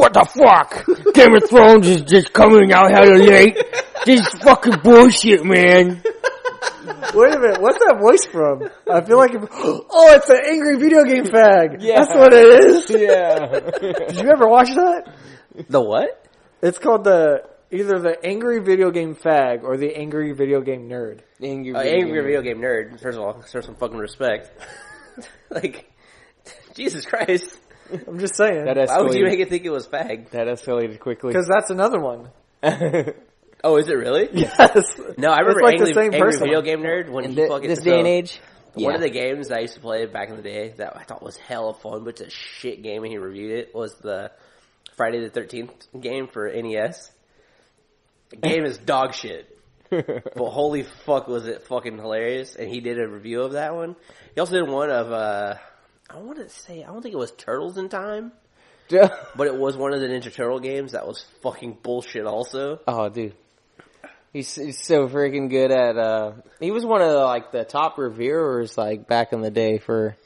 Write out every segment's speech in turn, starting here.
what the fuck? Game of Thrones is just coming out hella late. This is fucking bullshit, man. Wait a minute, what's that voice from? I feel like, it's an angry video game fag. Yeah. That's what it is. Yeah. Did you ever watch that? The what? It's called either the angry video game fag or the angry video game nerd. Angry video game nerd. First of all, serve some fucking respect. Like, Jesus Christ. I'm just saying. Why would you make it think it was fag? That escalated quickly. Because that's another one. Oh, is it really? Yes. No, I remember like angry person. video game nerd when he fucking this day and age. One of the games that I used to play back in the day that I thought was hella fun, but it's a shit game, and he reviewed it, was the Friday the 13th game for NES. The game is dog shit. But holy fuck was it fucking hilarious, and he did a review of that one. He also did one of, I don't think it was Turtles in Time, but it was one of the Ninja Turtle games that was fucking bullshit also. Oh, dude. He's so freaking good at, he was one of the top reviewers, back in the day for,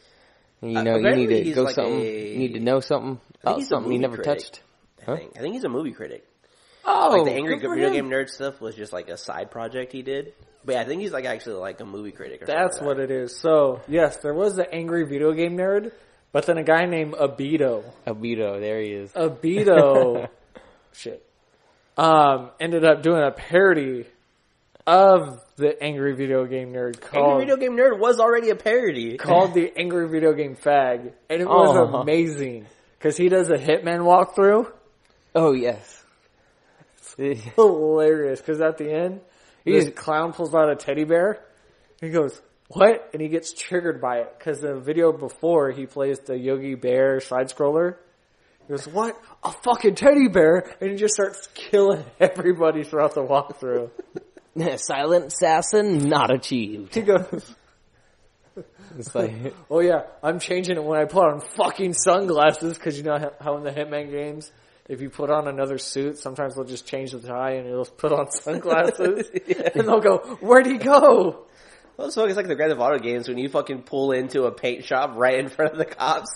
you need to go something, you need to know something about something you never touched. I think he's a movie critic. Oh, the angry video game nerd stuff was just a side project he did. But yeah, I think he's actually a movie critic or something. That's what it is. So, yes, there was the angry video game nerd, but then a guy named Abito, there he is. shit. Ended up doing a parody of the angry video game nerd called... Angry video game nerd was already a parody. Called the angry video game fag. And it was amazing. Because he does a Hitman walkthrough. Oh, yes. It's hilarious. Because at the end, this clown pulls out a teddy bear. He goes, what? And he gets triggered by it. Because the video before, he plays the Yogi Bear side-scroller. He goes, what? A fucking teddy bear? And he just starts killing everybody throughout the walkthrough. Silent assassin not achieved. He goes, it's like, oh yeah, I'm changing it when I put on fucking sunglasses, because you know how in the Hitman games, if you put on another suit, sometimes they'll just change the tie and it'll put on sunglasses. Yeah. And they'll go, where'd he go? Well, it's like the Grand Theft Auto games when you fucking pull into a paint shop right in front of the cops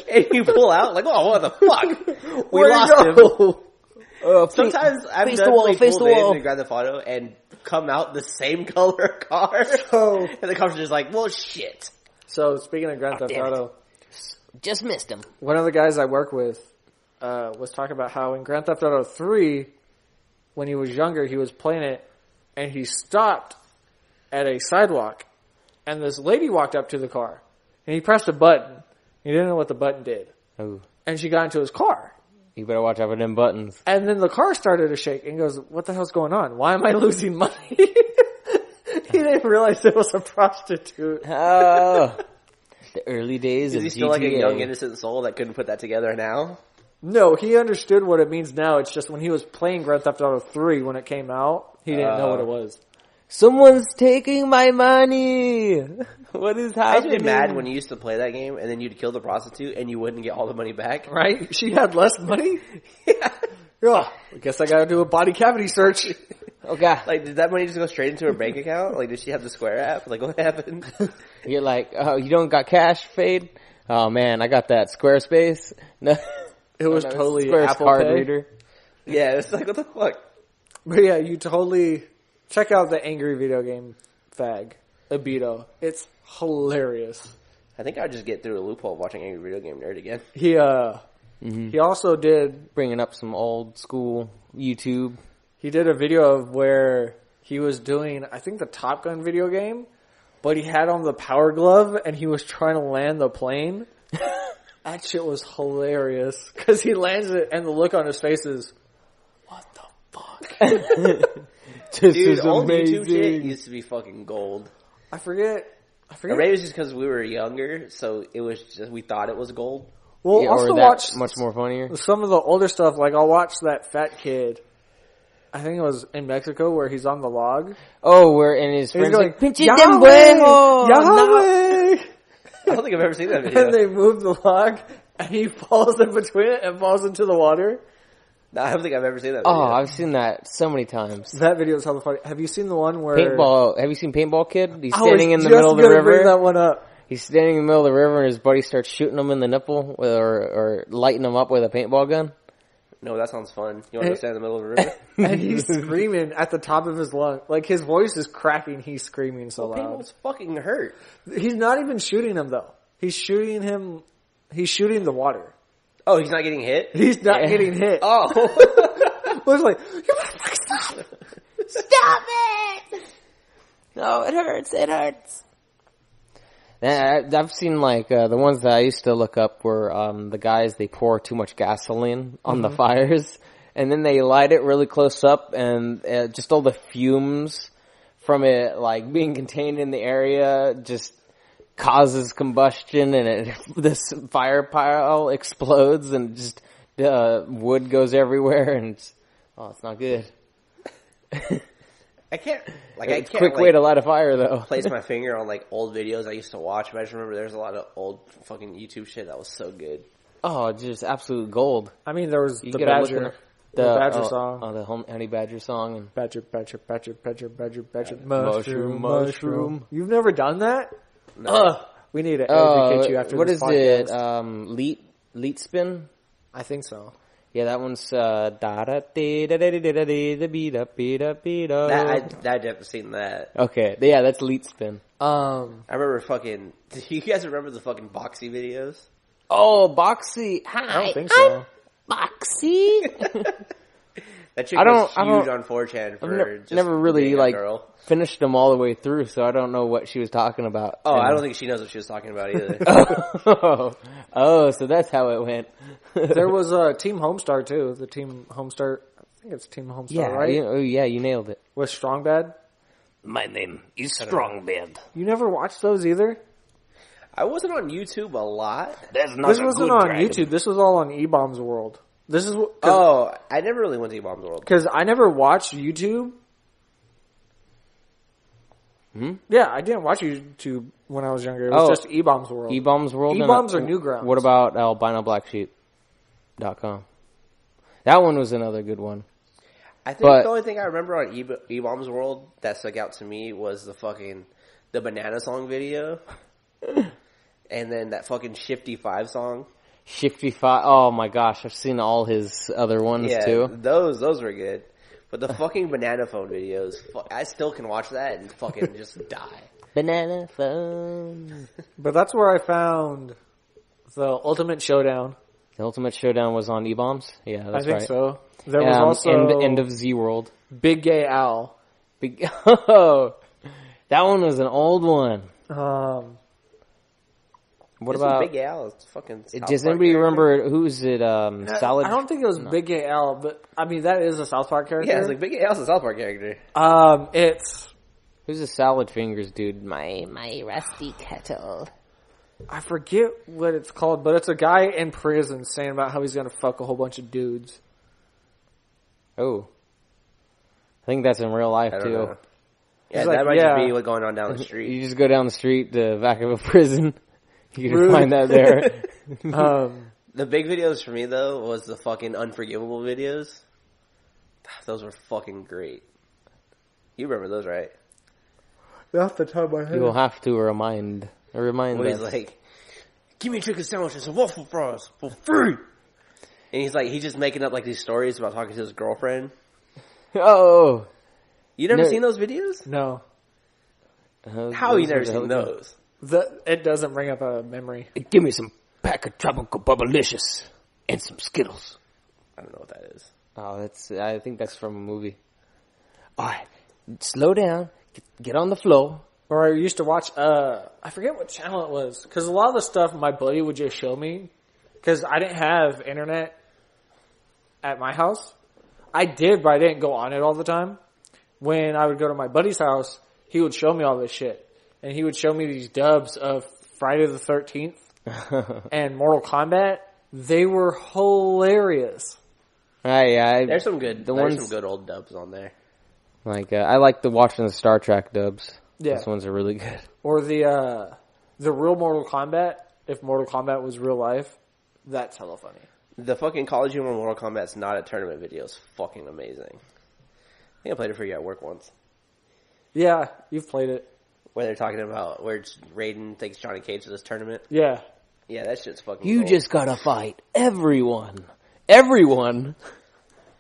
and you pull out oh, what the fuck? We lost him. Sometimes I've definitely pulled in Grand Theft Auto and come out the same color car. And the cops are just like, well, shit. So, speaking of Grand Theft Auto. Just missed him. One of the guys I work with was talking about how in Grand Theft Auto 3, when he was younger, he was playing it, and he stopped at a sidewalk, and this lady walked up to the car, and he pressed a button. He didn't know what the button did. Oh. And she got into his car. You better watch out for them buttons. And then the car started to shake, and goes, what the hell's going on? Why am I losing money? He didn't realize it was a prostitute. Oh. The early days of GTA. Is he still like a young, innocent soul that couldn't put that together now? No, he understood what it means now. It's just when he was playing Grand Theft Auto 3 when it came out, he didn't know what it was. Someone's taking my money. What is happening? I used to be mad when you used to play that game and then you'd kill the prostitute and you wouldn't get all the money back. Right? She had less money? Yeah. Oh, I guess I gotta do a body cavity search. Okay. Did that money just go straight into her bank account? Did she have the Square app? What happened? You're like, oh, you don't got cash, Fade? Oh man, I got that Squarespace. No. It was totally Square's Apple card Pay. reader. Yeah, it's what the fuck? But yeah, you totally check out the angry video game fag, Abito. It's hilarious. I think I'd just get through a loophole watching Angry Video Game Nerd again. He also did... Bringing up some old school YouTube. He did a video of where he was doing, I think, the Top Gun video game, but he had on the power glove and he was trying to land the plane. That shit was hilarious. Because he lands it and the look on his face is, what the fuck? This Dude, is old amazing. YouTube shit used to be fucking gold. I forget. Or maybe it was just because we were younger, so it was just, we thought it was gold. Well, Yeah, also or watch much more funnier. some of the older stuff. I'll watch that fat kid. I think it was in Mexico where he's on the log. Oh, where and his friends going, like, pinche Yahweh! dem bueno. Yahweh! I don't think I've ever seen that video. And they move the log, and he falls in between it and falls into the water. No, I don't think I've ever seen that video. Oh, I've seen that so many times. That video is hella funny. Have you seen the one where... Paintball. Have you seen Paintball Kid? He's I was standing in the just middle of the gonna bring river. that one up. He's standing in the middle of the river and his buddy starts shooting him in the nipple or lighting him up with a paintball gun. No, that sounds fun. You want to go stand in the middle of a river? And he's screaming at the top of his lungs. Like, his voice is cracking. He's screaming so loud. People's fucking hurt. He's not even shooting him, though. He's shooting the water. Oh, he's not getting hit? He's not getting hit. Oh. I was like, you motherfucker, stop! Stop it! No, it hurts. It hurts. I've seen the ones that I used to look up were the guys, they pour too much gasoline on the fires and then they light it really close up and just all the fumes from it being contained in the area just causes combustion and this fire pile explodes and just wood goes everywhere and it's not good. I can't, it's a quick way to light a fire, though. Place my finger on, old videos I used to watch, but I just remember there's a lot of old fucking YouTube shit that was so good. Oh, just absolute gold. I mean, there was the Badger song. Oh, the Honey Badger song. And Badger, mushroom. You've never done that? No. We need to educate you after what this podcast. What is it? Leet spin? I think so. Yeah, that one's da da da da da da da da. I've never seen that. Okay, yeah, that's Leet spin. I remember fucking. Do you guys remember the fucking Boxy videos? Oh, Boxy! Hi, I don't think so. I'm Boxy. That chick was huge on 4chan for I've never really girl. finished them all the way through, so I don't know what she was talking about. Oh, I don't think she knows what she was talking about either. Oh, so that's how it went. There was Team Homestar too. The Team Homestar, I think it's Team Homestar, right? You nailed it. With Strong Bad. My name is Strong Bad. You never watched those either? I wasn't on YouTube a lot. This wasn't on YouTube. This was all on E-Bomb's World. This is I never really went to E-Bomb's World. Because I never watched YouTube. Yeah, I didn't watch YouTube when I was younger. It was just E-Bomb's World. E-Bomb's World? E-Bombs are Newgrounds. What about albinoblacksheep.com? That one was another good one. I think the only thing I remember on E-Bomb's World that stuck out to me was the Banana Song video. And then that fucking Shifty 5 song. Shifty 5, oh my gosh, I've seen all his other ones too. Those were good. But the fucking Banana Phone videos, I still can watch that and fucking just die. Banana Phone. But that's where I found the Ultimate Showdown. The Ultimate Showdown was on E-Bombs? Yeah, that's right. I think so. There was also End of Z-World. Big Gay Al. Oh, that one was an old one. What about Big Gay Al? It's fucking. Does anybody remember who's it? Salad. I don't think it was Big Gay Al, but I mean that is a South Park character. Yeah, it's Big Gay Al's a South Park character. It's who's the Salad Fingers dude? My rusty kettle. I forget what it's called, but it's a guy in prison saying about how he's gonna fuck a whole bunch of dudes. Oh, I think that's in real life too. Know. Yeah, that might just be what's going on down the street. You just go down the street to the back of a prison. You can find that there. The big videos for me, though, was the fucking Unforgivable videos. Those were fucking great. You remember those, right? Off the top of my head. You will have to remind us. He's like, give me chicken sandwiches and waffle fries for free. And he's just making up these stories about talking to his girlfriend. Oh. You never seen those videos? No. How you never seen those? It doesn't bring up a memory. Give me some pack of tropical bubblicious and some Skittles. I don't know what that is. Oh, I think that's from a movie. All right, slow down, get on the floor. Or I used to watch. I forget what channel it was because a lot of the stuff my buddy would just show me because I didn't have internet at my house. I did, but I didn't go on it all the time. When I would go to my buddy's house, he would show me all this shit. And he would show me these dubs of Friday the 13th and Mortal Kombat. They were hilarious. Yeah, there's some good old dubs on there. I like watching the Star Trek dubs. Yeah. Those ones are really good. Or the real Mortal Kombat, if Mortal Kombat was real life, that's hella funny. The fucking College Humor Mortal Kombat's not a tournament video is fucking amazing. I think I played it for you at work once. Yeah, you've played it. Where they're talking about where Raiden takes Johnny Cage to this tournament. Yeah. Yeah, that shit's fucking You cool. just gotta fight everyone Everyone.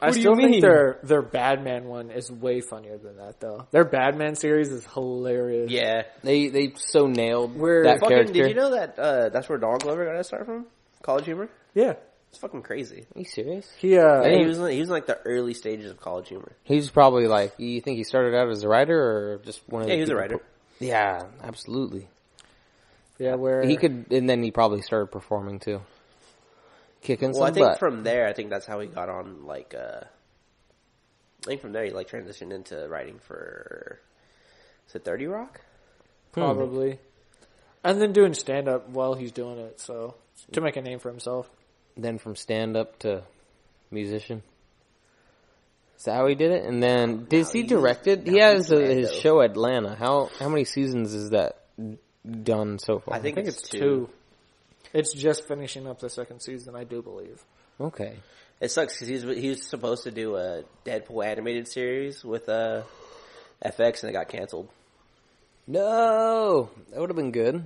I still think their Batman one is way funnier than that, though. Their Batman series is hilarious. Yeah. They so nailed that character. Did you know that that's where Donald Glover got his start from? College humor? Yeah. It's fucking crazy. Are you serious? He was in like the early stages of College humor. He's probably like, you think he started out as a writer or just one of the he was a writer. Yeah, absolutely. Yeah, where he could, and then he probably started performing too. Kicking some butt. I think from there, I think that's how he got on, like, I think from there he, like, transitioned into writing for, is it 30 Rock? Probably. And then doing stand-up while he's doing it, so, to make a name for himself. Then from stand-up to musician. Is that how he did it? And then, he directed? He has his show Atlanta. How many seasons is that done so far? I think it's 2. It's just finishing up the second season, I do believe. Okay. It sucks because he was supposed to do a Deadpool animated series with FX and it got canceled. No! That would have been good.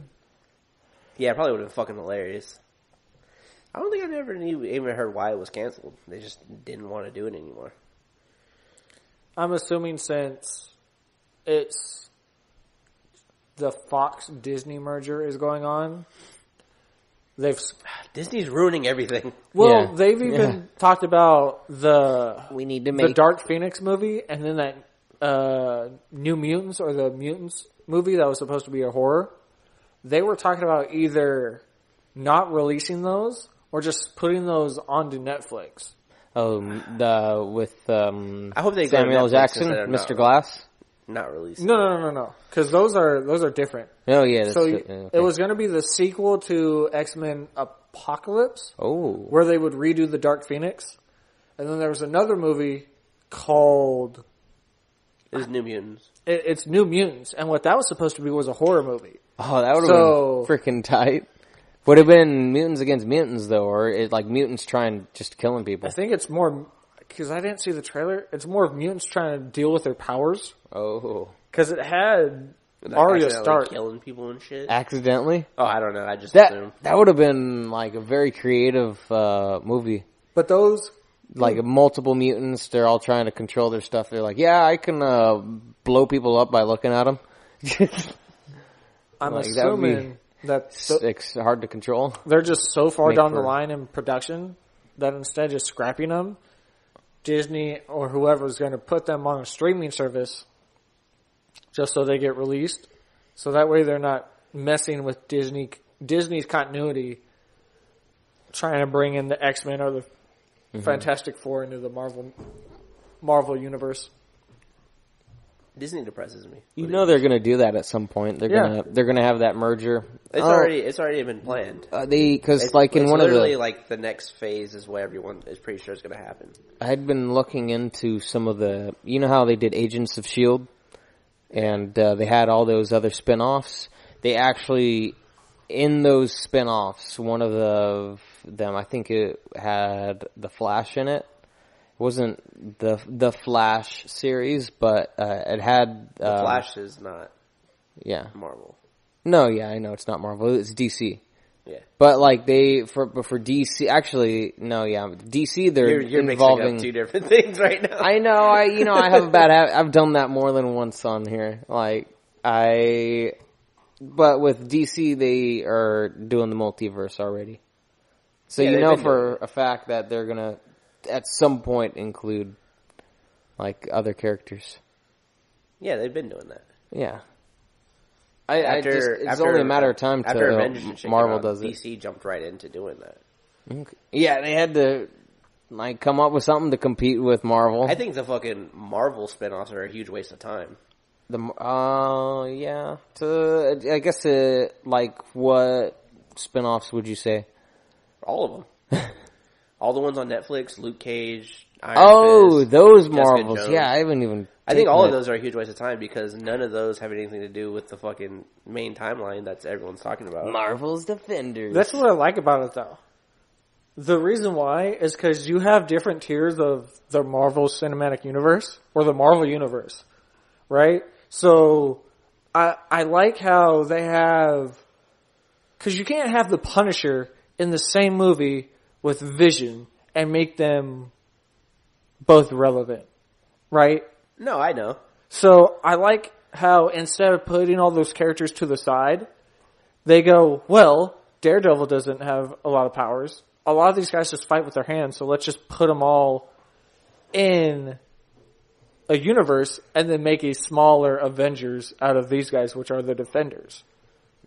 Yeah, it probably would have been fucking hilarious. I don't think I've ever even heard why it was canceled. They just didn't want to do it anymore. I'm assuming since it's the Fox-Disney merger is going on, Disney's ruining everything. Well, they've even talked about we need to make the Dark Phoenix movie, and then that New Mutants or the Mutants movie that was supposed to be a horror. They were talking about either not releasing those or just putting those onto Netflix. Oh, with I hope they Samuel Jackson, Mr. Glass. Not released. No. Because those are different. Oh yeah. So it was going to be the sequel to X-Men Apocalypse. Oh. Where they would redo the Dark Phoenix, and then there was another movie called. It was New Mutants. It's New Mutants, and what that was supposed to be was a horror movie. Oh, that would have been freaking tight. Would have been mutants against mutants though, or like mutants trying just killing people. I think it's more. Because I didn't see the trailer. It's more of mutants trying to deal with their powers. Oh. Because it had Arya Stark. Killing people and shit. Accidentally? Oh, I don't know. I just assumed. That would have been like a very creative movie. But those... Like multiple mutants, they're all trying to control their stuff. They're like, yeah, I can blow people up by looking at them. I'm assuming that... It's hard to control. They're just so far down the line in production that instead of just scrapping them... Disney or whoever is going to put them on a streaming service just so they get released. So that way they're not messing with Disney's continuity, trying to bring in the X-Men or the Fantastic Four into the Marvel universe. Disney depresses me. You know they're going to do that at some point. They're going to have that merger. It's already been planned. Because like in one of the like the next phase is what everyone is pretty sure is going to happen. I had been looking into some of the, you know how they did Agents of S.H.I.E.L.D. and they had all those other spin-offs. They actually, in those spin-offs, one of them, I think it had the Flash in it. It wasn't the Flash series, but it had... the Flash is not Marvel. No, yeah, I know it's not Marvel. It's DC. Yeah. But like for DC, actually, no, yeah, DC, they're you're involving... mixing up two different things right now. I know, I have a bad habit. I've done that more than once on here. But with DC, they are doing the multiverse already. So you know for a fact that they're gonna... at some point include like other characters. Yeah, they've been doing that. Yeah. It's only a matter of time till Marvel does it. DC jumped right into doing that. Okay. Yeah, they had to like come up with something to compete with Marvel. I think the fucking Marvel spinoffs are a huge waste of time. Yeah. I guess like what spinoffs would you say? All of them. All the ones on Netflix, Luke Cage, Iron Fist, those Marvels. Yeah, I haven't even... I think all of those are a huge waste of time because none of those have anything to do with the fucking main timeline that everyone's talking about. Marvel's Defenders. That's what I like about it, though. The reason why is because you have different tiers of the Marvel Cinematic Universe or the Marvel Universe, right? So I like how they have... Because you can't have the Punisher in the same movie with Vision and make them both relevant, right? No, I know. So I like how instead of putting all those characters to the side, they go, well, Daredevil doesn't have a lot of powers. A lot of these guys just fight with their hands, so let's just put them all in a universe and then make a smaller Avengers out of these guys, which are the Defenders.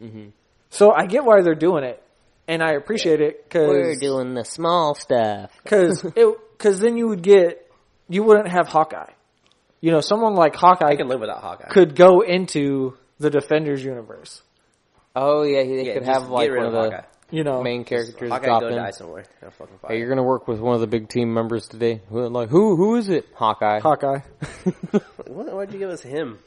Mm-hmm. So I get why they're doing it, and I appreciate it because we're doing the small stuff. Because then you wouldn't have Hawkeye. You know, someone like Hawkeye I can live without Hawkeye. Could go into the Defenders universe. Oh yeah, they could have like one of the main characters Hawkeye drop go in. Die somewhere. Hey, you're gonna work with one of the big team members today. Who is it? Hawkeye. Why'd you give us him?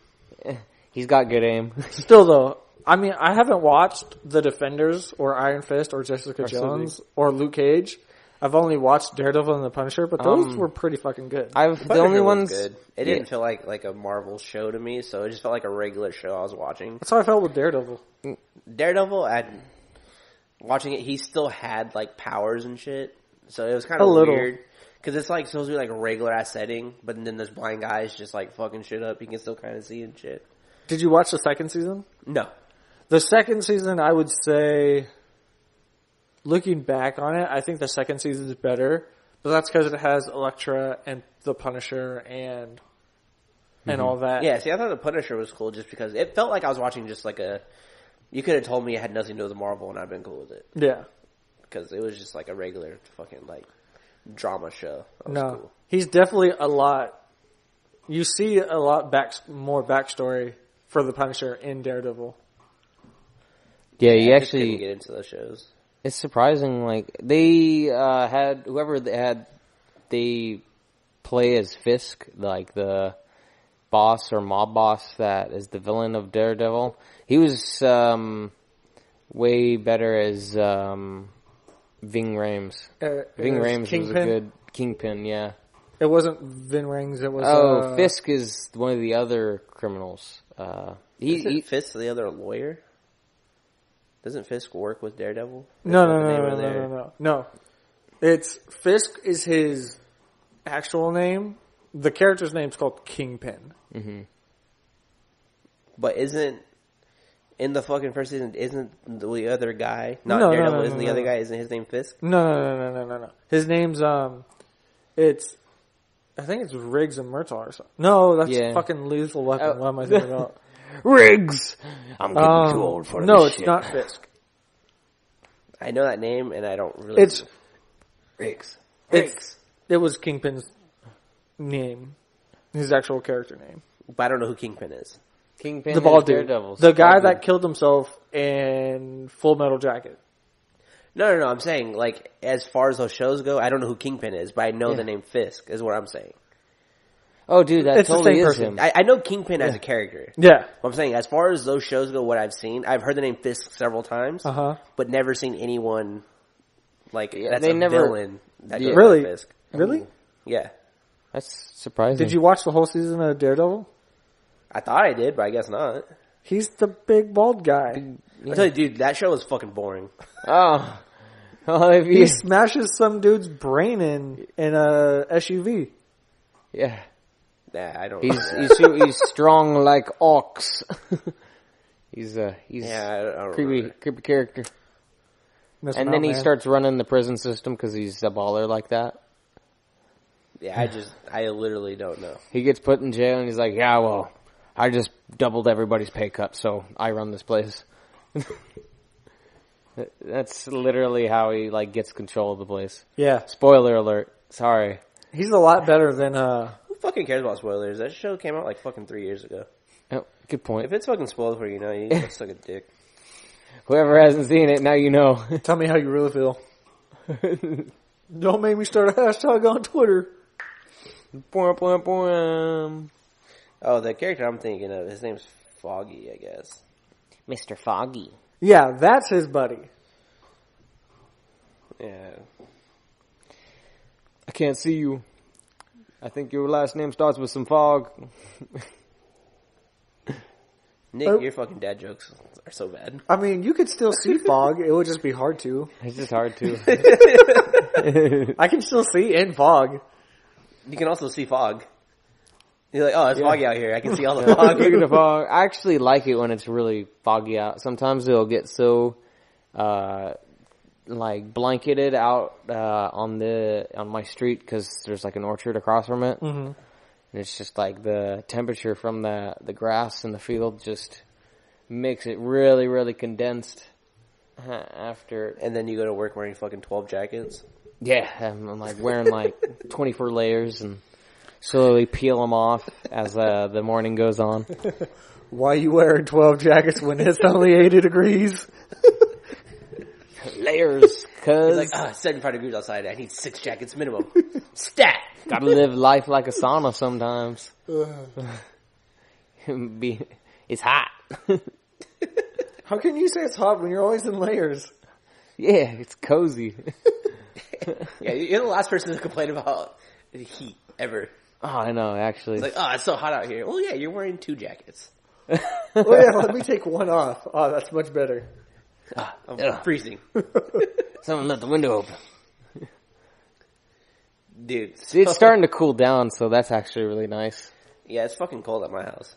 He's got good aim. Still though, I mean, I haven't watched The Defenders or Iron Fist or Jessica Jones or Luke Cage. I've only watched Daredevil and the Punisher, but those were pretty fucking good. The only ones good. It didn't feel like a Marvel show to me, so it just felt like a regular show I was watching. That's how I felt with Daredevil. Watching it, he still had like powers and shit, so it was kind of weird. Because it's like supposed to be like a regular ass setting, but then this blind guy is just like fucking shit up. He can still kind of see and shit. Did you watch the second season? No. The second season, I would say, looking back on it, I think the second season is better, but that's because it has Elektra and the Punisher and all that. Yeah, see, I thought the Punisher was cool just because it felt like I was watching just like you could have told me it had nothing to do with Marvel and I'd been cool with it. Yeah. Because it was just like a regular fucking like drama show. Cool. He's definitely a lot. You see a lot more backstory for the Punisher in Daredevil. Yeah, you I actually couldn't get into those shows. It's surprising. Like they had whoever they play as Fisk, like the boss or mob boss that is the villain of Daredevil. He was way better as Ving Rhames. Ving Rhames was a good Kingpin. Yeah, it wasn't Ving Rhames. It was Fisk is one of the other criminals. Isn't Fisk the other lawyer? Doesn't Fisk work with Daredevil? No. It's Fisk is his actual name. The character's name's called Kingpin. Mm-hmm. But isn't in the fucking first season? Isn't the other guy Daredevil? Isn't the other guy? Isn't his name Fisk? No. His name's I think it's Riggs and Murtaugh or something. No, that's fucking Lethal Weapon. What am I thinking about? Riggs! I'm getting too old for this No, it's shit. not Fisk. I know that name, and I don't really... It's... Riggs. It was Kingpin's name. His actual character name. But I don't know who Kingpin is. Kingpin the bald dude. Daredevils. The guy that killed himself in Full Metal Jacket. No. I'm saying, like, as far as those shows go, I don't know who Kingpin is, but I know the name Fisk, is what I'm saying. Oh, dude, that it's totally the same is person. him. I know Kingpin as a character. Yeah. What I'm saying, as far as those shows go, what I've seen, I've heard the name Fisk several times, but never seen anyone, like, that's a villain that goes by Fisk. Really? Yeah. That's surprising. Did you watch the whole season of Daredevil? I thought I did, but I guess not. He's the big bald guy. I tell you, dude, that show was fucking boring. Oh. He smashes some dude's brain in a SUV. Yeah. Nah, I don't. He's strong like ox. he's creepy character. And then he starts running the prison system because he's a baller like that. Yeah, I literally don't know. He gets put in jail and he's like, yeah, well, I just doubled everybody's pay cut, so I run this place. That's literally how he like gets control of the place. Yeah. Spoiler alert. Sorry. He's a lot better than Who fucking cares about spoilers? That show came out like fucking 3 years ago. Oh, good point. If it's fucking spoiled for you, you can suck a dick. Whoever hasn't seen it, now you know. Tell me how you really feel. Don't make me start a hashtag on Twitter. Oh, the character I'm thinking of, his name's Foggy, I guess. Mr. Foggy. Yeah, that's his buddy. Yeah. I can't see you. I think your last name starts with some fog. Nick, your fucking dad jokes are so bad. I mean, you could still see fog. It would just be hard to. It's just hard to. I can still see in fog. You can also see fog. You're like, oh, it's foggy out here. I can see all the fog. Look at the fog. I actually like it when it's really foggy out. Sometimes it'll get so, like blanketed out on my street because there's like an orchard across from it. Mm-hmm. And it's just like the temperature from the grass in the field just makes it really, really condensed after. And then you go to work wearing fucking 12 jackets. Yeah, I'm like wearing like 24 layers and slowly peel them off as the morning goes on. Why are you wearing 12 jackets when it's only 80 degrees? Layers, cuz. He's like, 75 degrees outside. I need 6 jackets minimum. Stat! Gotta live life like a sauna sometimes. It's hot. How can you say it's hot when you're always in layers? Yeah, it's cozy. Yeah, you're the last person to complain about the heat ever. Oh, I know, actually. It's like, it's so hot out here. Well, yeah, you're wearing 2 jackets. Oh, yeah, let me take one off. Oh, that's much better. I'm freezing. Someone left the window open. Dude. It's starting to cool down, so that's actually really nice. Yeah, it's fucking cold at my house.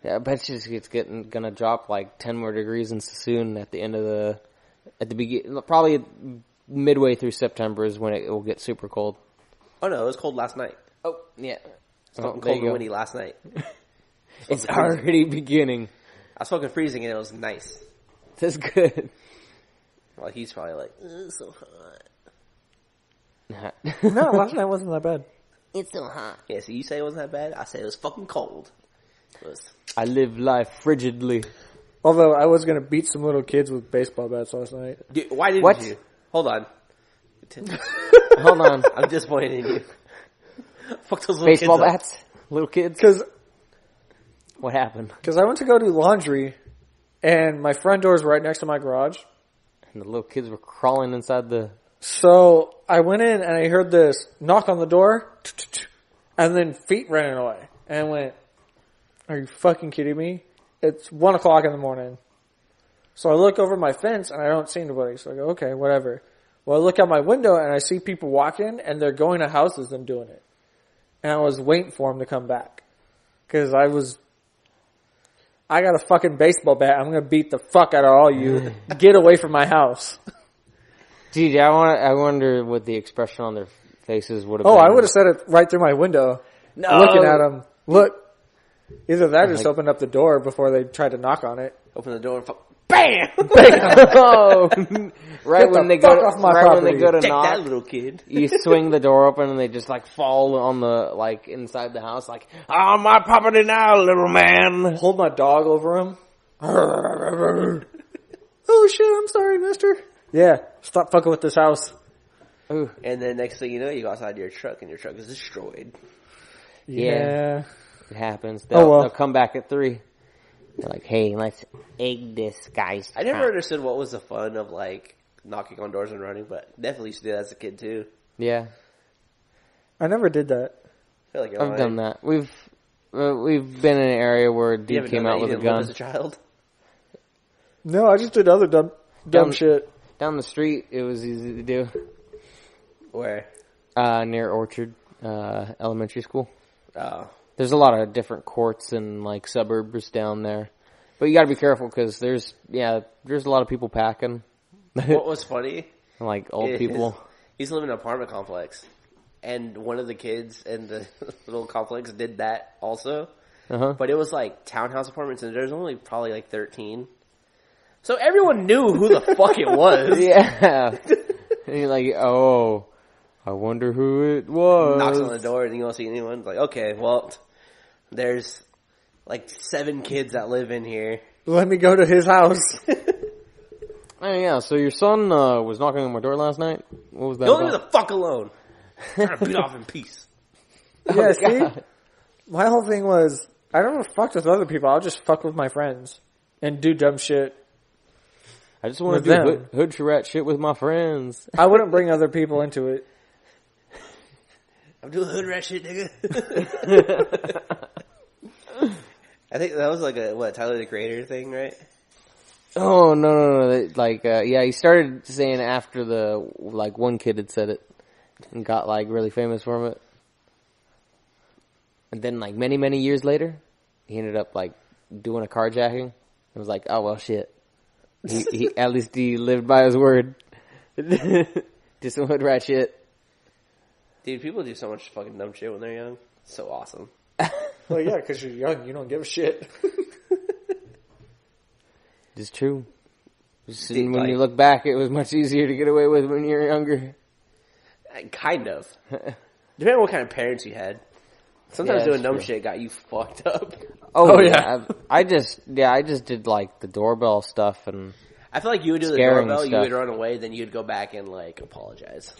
Yeah, I bet you it's gonna drop like 10 more degrees in Sassoon at the beginning, probably midway through September is when it will get super cold. Oh no, it was cold last night. Oh, yeah. It's fucking cold and windy last night. It's already beginning. I was fucking freezing and it was nice. That's good. Well, he's probably like, it's so hot. No, last night wasn't that bad. It's so hot. Yeah, so you say it wasn't that bad? I say it was fucking cold. I live life frigidly. Although I was going to beat some little kids with baseball bats last night. Dude, why didn't you? Hold on. Hold on. I'm disappointed in you. Fuck those little baseball kids bats? Little kids? Because what happened? Because I went to go do laundry, and my front door is right next to my garage. And the little kids were crawling inside the... So I went in, and I heard this knock on the door, and then feet running away. And I went, are you fucking kidding me? It's 1 o'clock in the morning. So I look over my fence, and I don't see anybody. So I go, okay, whatever. Well, I look out my window, and I see people walking, and they're going to houses and doing it. And I was waiting for them to come back. Because I got a fucking baseball bat. I'm going to beat the fuck out of all you. Get away from my house. Dude, I wonder what the expression on their faces would have been. Oh, I would have said it right through my window. No. Looking at them. Look. Either that or just open up the door before they try to knock on it. Open the door and BAM! Bam! Oh, right when they go to Take knock, that little kid. You swing the door open and they just like fall on the like inside the house, like, oh, my property now, little man. Hold my dog over him. Oh shit! I'm sorry, Mister. Yeah, stop fucking with this house. Ooh. And then next thing you know, you go outside your truck and your truck is destroyed. Yeah. It happens. They'll come back at 3. They're like, hey, let's egg this guy's I never understood what was the fun of like knocking on doors and running, but definitely used to do that as a kid too. Yeah. I never did that. I feel like I've done that. We've been in an area where a dude came out with a gun. As a child? No, I just did other dumb shit. Down the street, it was easy to do. Where? Near Orchard Elementary School. Oh. There's a lot of different courts and like suburbs down there, but you got to be careful because there's a lot of people packing. What was funny? Like old people. He's living in an apartment complex, and one of the kids in the little complex did that also. Uh-huh. But it was like townhouse apartments, and there's only probably like 13. So everyone knew who the fuck it was. Yeah. And you're like, oh, I wonder who it was. Knocks on the door and you don't see anyone. It's like, okay, well, there's like 7 kids that live in here. Let me go to his house. Oh yeah, so your son was knocking on my door last night? What was that Don't about? leave the fuck alone. I'm trying to beat off in peace. Yeah, see? My whole thing was, I never fucked with other people. I'll just fuck with my friends and do dumb shit. I just want to do hood rat shit with my friends. I wouldn't bring other people into it. I'm doing hood rat shit, nigga. I think that was like Tyler the Creator thing, right? Oh, no. Like, yeah, he started saying after one kid had said it and got, like, really famous from it. And then, like, many, many years later, he ended up, like, doing a carjacking. It was like, oh, well, shit. He at least he lived by his word. Did some hood rat shit. Dude, people do so much fucking dumb shit when they're young. It's so awesome. Well, yeah, because you're young. You don't give a shit. It's true. When you look back, it was much easier to get away with when you were younger. Kind of. Depending on what kind of parents you had. Sometimes doing dumb shit got you fucked up. Oh yeah. I just did like the doorbell stuff and I feel like you would do the doorbell, stuff. You would run away, then you'd go back and like apologize.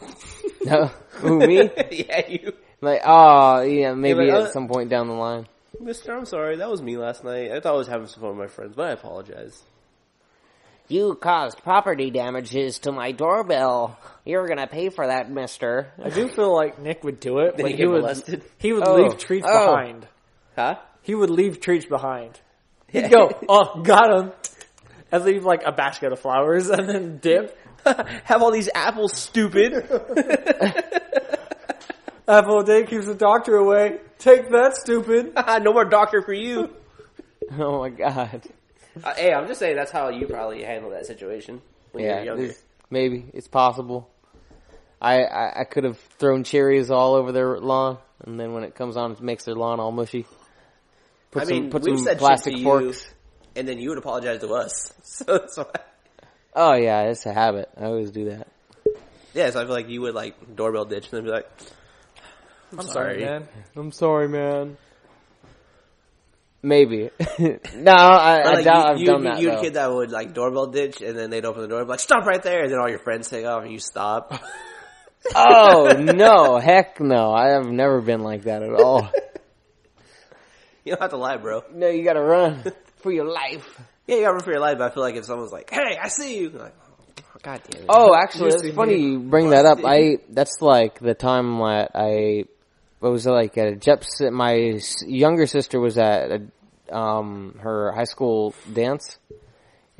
No, who, me? Yeah, you. Like, oh yeah, maybe like, at some point down the line. Mister, I'm sorry, that was me last night. I thought I was having some fun with my friends, but I apologize. You caused property damages to my doorbell. You're gonna pay for that, mister. I do feel like Nick would do it, then but he would leave treats behind. Huh? He would leave treats behind. He'd go, oh, got him. And leave like a basket of flowers and then dip. Have all these apples, stupid. Apple a day keeps the doctor away. Take that, stupid. No more doctor for you. Oh my god. Hey, I'm just saying that's how you probably handle that situation when you're younger. Maybe. It's possible. I could have thrown cherries all over their lawn, and then when it comes on, it makes their lawn all mushy. Put some plastic forks. And then you would apologize to us. So oh yeah, it's a habit. I always do that. Yeah, so I feel like you would like doorbell ditch and then be like, I'm sorry, man. I'm sorry, man. Maybe. No, I doubt I've done that. You're a kid that would like doorbell ditch and then they'd open the door and be like, stop right there, and then all your friends take off and you stop. Oh no, heck no. I have never been like that at all. You don't have to lie, bro. No, you gotta run for your life. Yeah, you gotta run for your life, but I feel like if someone's like, hey, I see you, like, oh, god damn it. Oh, actually, it's funny you bring that up. That's like the time that I was like at a Jeps. My younger sister was at her high school dance,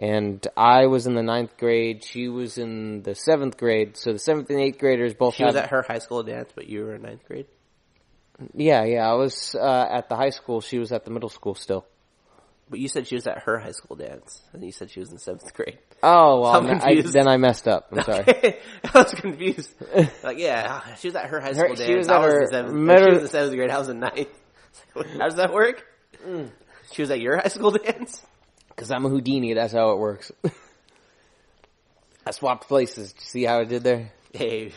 and I was in the 9th grade. She was in the 7th grade. So the 7th and 8th graders both. She was at her high school dance, but you were in 9th grade. Yeah. I was at the high school. She was at the middle school still. But you said she was at her high school dance, and you said she was in 7th grade. Oh, well, then I messed up. I'm sorry. I was confused. Like, yeah, she was at her high school dance. She was in the 7th grade. I was in 9th. How does that work? She was at your high school dance? Because I'm a Houdini. That's how it works. I swapped places. Did you see how I did there? Hey,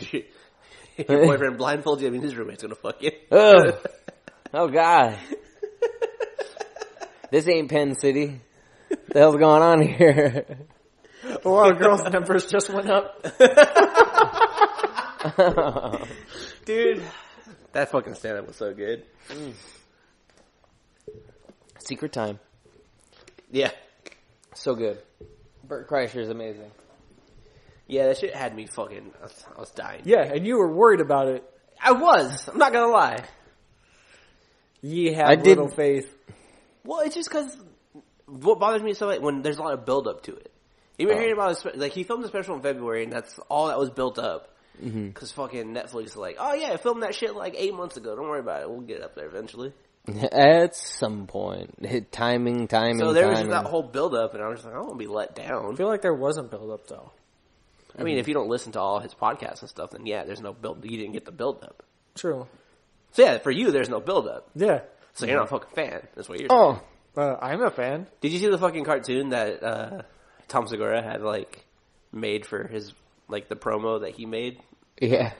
if your boyfriend blindfolds you, I mean, his roommate's going to fuck you. Oh, God. This ain't Penn City. What the hell's going on here? A lot of girls' numbers just went up. Dude, that fucking stand-up was so good. Secret Time. Yeah. So good. Bert Kreischer is amazing. Yeah, that shit had me fucking... I was dying. Yeah, and you were worried about it. I was. I'm not gonna lie. Ye have little faith. Well, it's just because what bothers me so much when there's a lot of build up to it. You were hearing about his, like he filmed the special in February, and that's all that was built up. Because fucking Netflix is like, oh yeah, I filmed that shit like 8 months ago. Don't worry about it. We'll get it up there eventually. At some point, timing. So there was that whole build up, and I was just like, I don't want to be let down. I feel like there wasn't build up though. I mean, if you don't listen to all his podcasts and stuff, then yeah, there's no build. You didn't get the build up. True. So yeah, for you, there's no build up. Yeah. So you're not a fucking fan. That's what you're saying. Oh, I'm a fan. Did you see the fucking cartoon that Tom Segura had like made for his like the promo that he made? Yeah.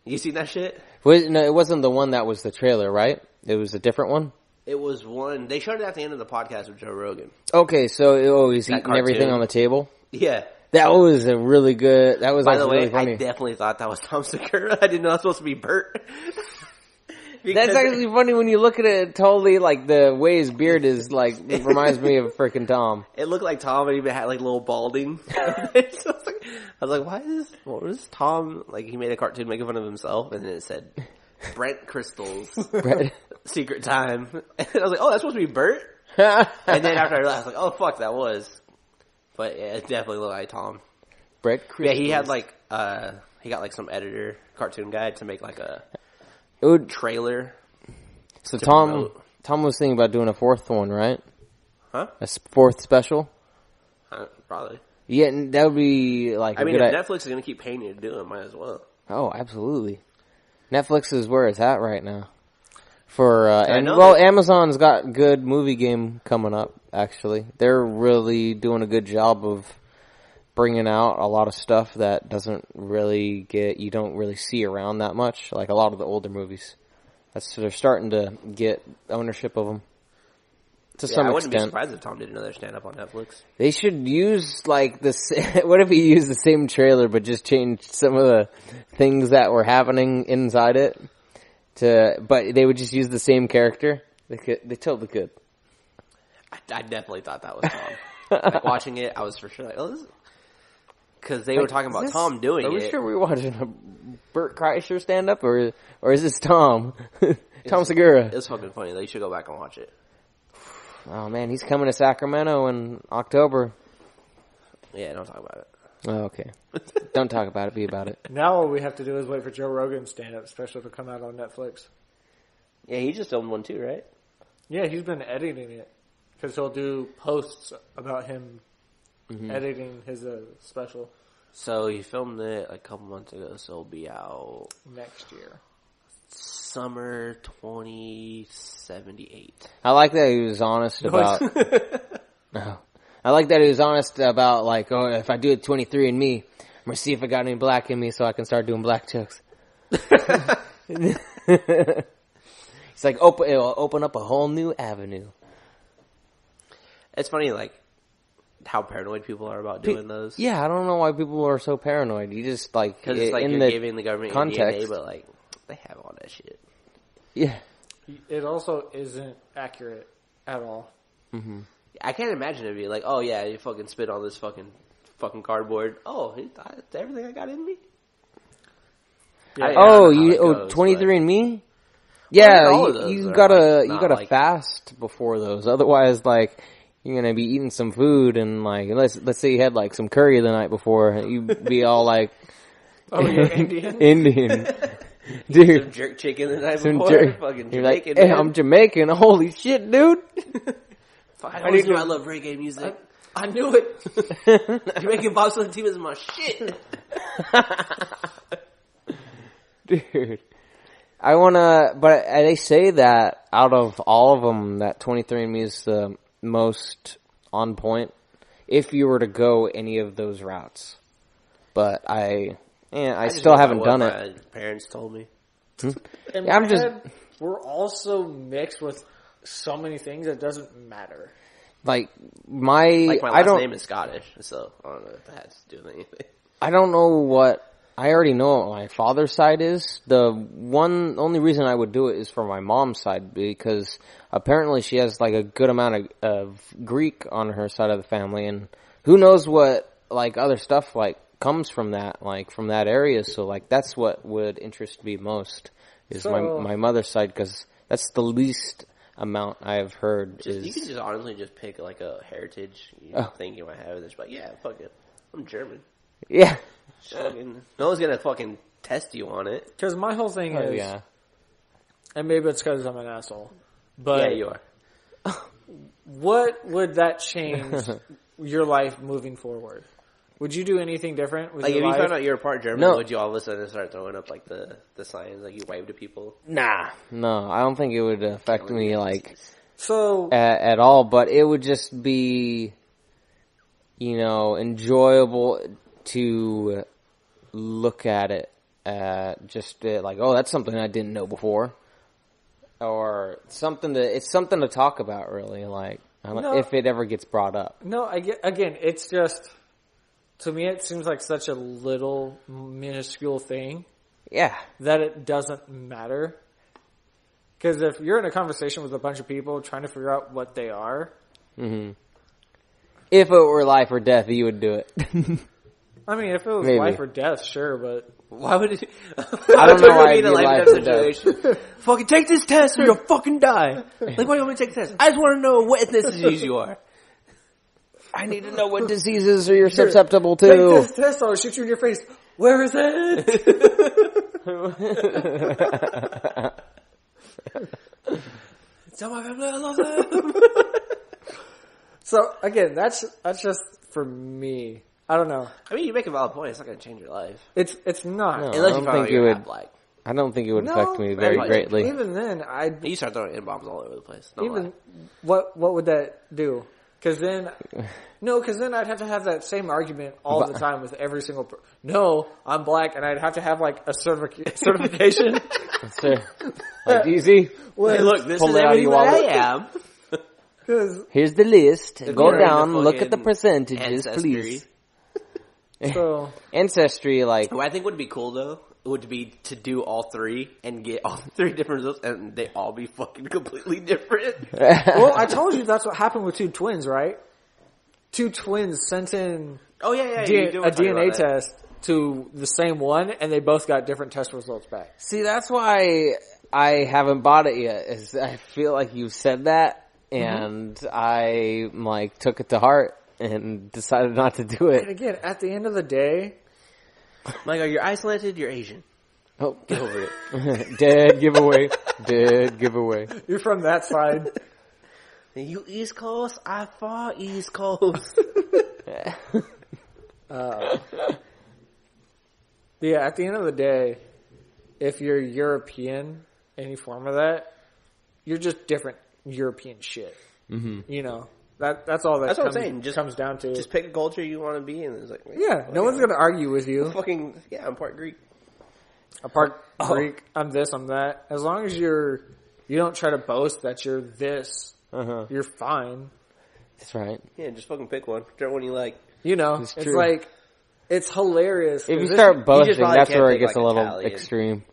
You seen that shit? No, it wasn't the one that was the trailer, right? It was a different one? It was one. They showed it at the end of the podcast with Joe Rogan. Okay, so he's eating everything on the table? Yeah. That was a really good... That was By the way, really funny. I definitely thought that was Tom Segura. I didn't know it was supposed to be Bert. That's actually funny when you look at it totally, like, the way his beard is, like, it reminds me of frickin' Tom. It looked like Tom, but he had, like, a little balding. So I was like, what is Tom, like, he made a cartoon making fun of himself, and then it said, Brent Crystal's Secret Time. And I was like, oh, that's supposed to be Bert? And then after I realized, I was like, oh fuck, that was. But yeah, it definitely looked like Tom. Bread crystals. Yeah, he had like he got like some editor, cartoon guy to make like a trailer. So Tom was thinking about doing a fourth one, right? Huh? A fourth special? Probably. Yeah, that would be like. I mean, if Netflix is going to keep paying you to do it, might as well. Oh, absolutely. Netflix is where it's at right now. Amazon's got good movie game coming up. Actually, they're really doing a good job of bringing out a lot of stuff that you don't really see around that much. Like a lot of the older movies. They're starting to get ownership of them. To some extent. I wouldn't be surprised if Tom did another stand-up on Netflix. They should use, like, what if he used the same trailer but just changed some of the things that were happening inside it? But they would just use the same character? They totally could. I definitely thought that was Tom. Like, watching it, I was for sure like, oh, this is... Because they were talking about Tom doing it. Are we sure we're watching a Bert Kreischer stand-up, or is this Tom? Tom Segura. It's fucking funny, though. You should go back and watch it. Oh, man, he's coming to Sacramento in October. Yeah, don't talk about it. Oh, okay. Don't talk about it, be about it. Now all we have to do is wait for Joe Rogan's stand-up special to come out on Netflix. Yeah, he just filmed one too, right? Yeah, he's been editing it. Because he'll do posts about him editing his special. So he filmed it a couple months ago, so it'll be out... next year. Summer 2078. I like that he was honest about... No. I like that he was honest about, like, oh, if I do it 23andMe, I'm going to see if I got any black in me so I can start doing black jokes. It's like, it'll open up a whole new avenue. It's funny, like, how paranoid people are about doing those. Yeah, I don't know why people are so paranoid. You just, like, because it's like in you're the giving the government context, your DNA, but, like, they have all that shit. Yeah. It also isn't accurate at all. Mm-hmm. I can't imagine it being like, oh, yeah, you fucking spit on this fucking cardboard. Oh, that's everything I got in me? Yeah. 23andMe? Yeah, well, you gotta fast before those. Otherwise, like, you're gonna be eating some food and, like, let's say you had, like, some curry the night before, you'd be all like, oh, you're Indian? Indian. Dude. Some jerk chicken the night before. Fucking you're Jamaican, like, hey, I'm Jamaican. Holy shit, dude. I always knew I love reggae music. I knew it. Jamaican bobsled team is my shit. Dude. But they say that out of all of them, that 23andMe is the most on point if you were to go any of those routes. But I still haven't done it. My parents told me. We're also mixed with so many things that doesn't matter. Like my last name is Scottish, so I don't know if that has to do with anything. I don't know what. I already know what my father's side is. The only reason I would do it is for my mom's side, because apparently she has, like, a good amount of Greek on her side of the family, and who knows what, like, other stuff, like, comes from that, like, from that area. So, like, that's what would interest me most, is my mother's side, because that's the least amount I've heard. You can just honestly just pick, like, a heritage thing you might have, and just be like, yeah, fuck it, I'm German. Yeah. No one's gonna fucking test you on it. Because my whole thing is, and maybe it's because I'm an asshole, but yeah, you are. What would that change your life moving forward? Would you do anything different with your life? If you found out you were part German, would you all of a sudden start throwing up, like, the signs, like, you wave to people? Nah. No, I don't think it would affect me, like, so at all, but it would just be, enjoyable to look at it, like, oh, that's something I didn't know before, or it's something to talk about, really, like, if it ever gets brought up. No, again, it's just, to me, it seems like such a little minuscule thing. Yeah. That it doesn't matter. Because if you're in a conversation with a bunch of people trying to figure out what they are. Mm-hmm. If it were life or death, you would do it. I mean, if it was life or death, sure, but why would it? I don't know why it'd be life or death. Fucking take this test or you'll fucking die. Like, why do you want me to take the test? I just want to know what ethnicity you are. I need to know what diseases are you susceptible to. Take this test, I'll shoot you in your face. Where is it? Tell my family I love them. So again, that's just for me. I don't know. I mean, you make a valid point. It's not going to change your life. It's not. No, Unless you find out you're half black. I don't think it would affect me very greatly. Even then, you start throwing N-bombs all over the place. What would that do? Because then I'd have to have that same argument all the time with every single no, I'm black, and I'd have to have like a certification. Like, do you see? Well, look, this is everything that I am. Here's the list. Go down, look at the percentages, please. So Ancestry, like... What I think would be cool, though, would be to do all three and get all three different results, and they all be fucking completely different. Well, I told you that's what happened with two twins, right? Two twins sent in a DNA test to the same one, and they both got different test results back. See, that's why I haven't bought it yet, is I feel like you said that, and I, like, took it to heart and decided not to do it. And again, at the end of the day... Like, are you Icelandic? You're Asian. Oh, get over it. Dead giveaway. Dead giveaway. You're from that side. You East Coast? I far East Coast. Yeah, at the end of the day, if you're European, any form of that, you're just different European shit. Mm-hmm. You know, that's all that's what I'm saying. Just comes down to. Just pick a culture you want to be in. It's like, no one's going to argue with you. I'm part Greek. I'm part Greek. I'm this, I'm that. As long as you don't try to boast that you're this, you're fine. That's right. Yeah, just fucking pick one. Whichever one you like. You know, it's like, it's hilarious. If you start boasting, that's where it gets a little Italian. Extreme.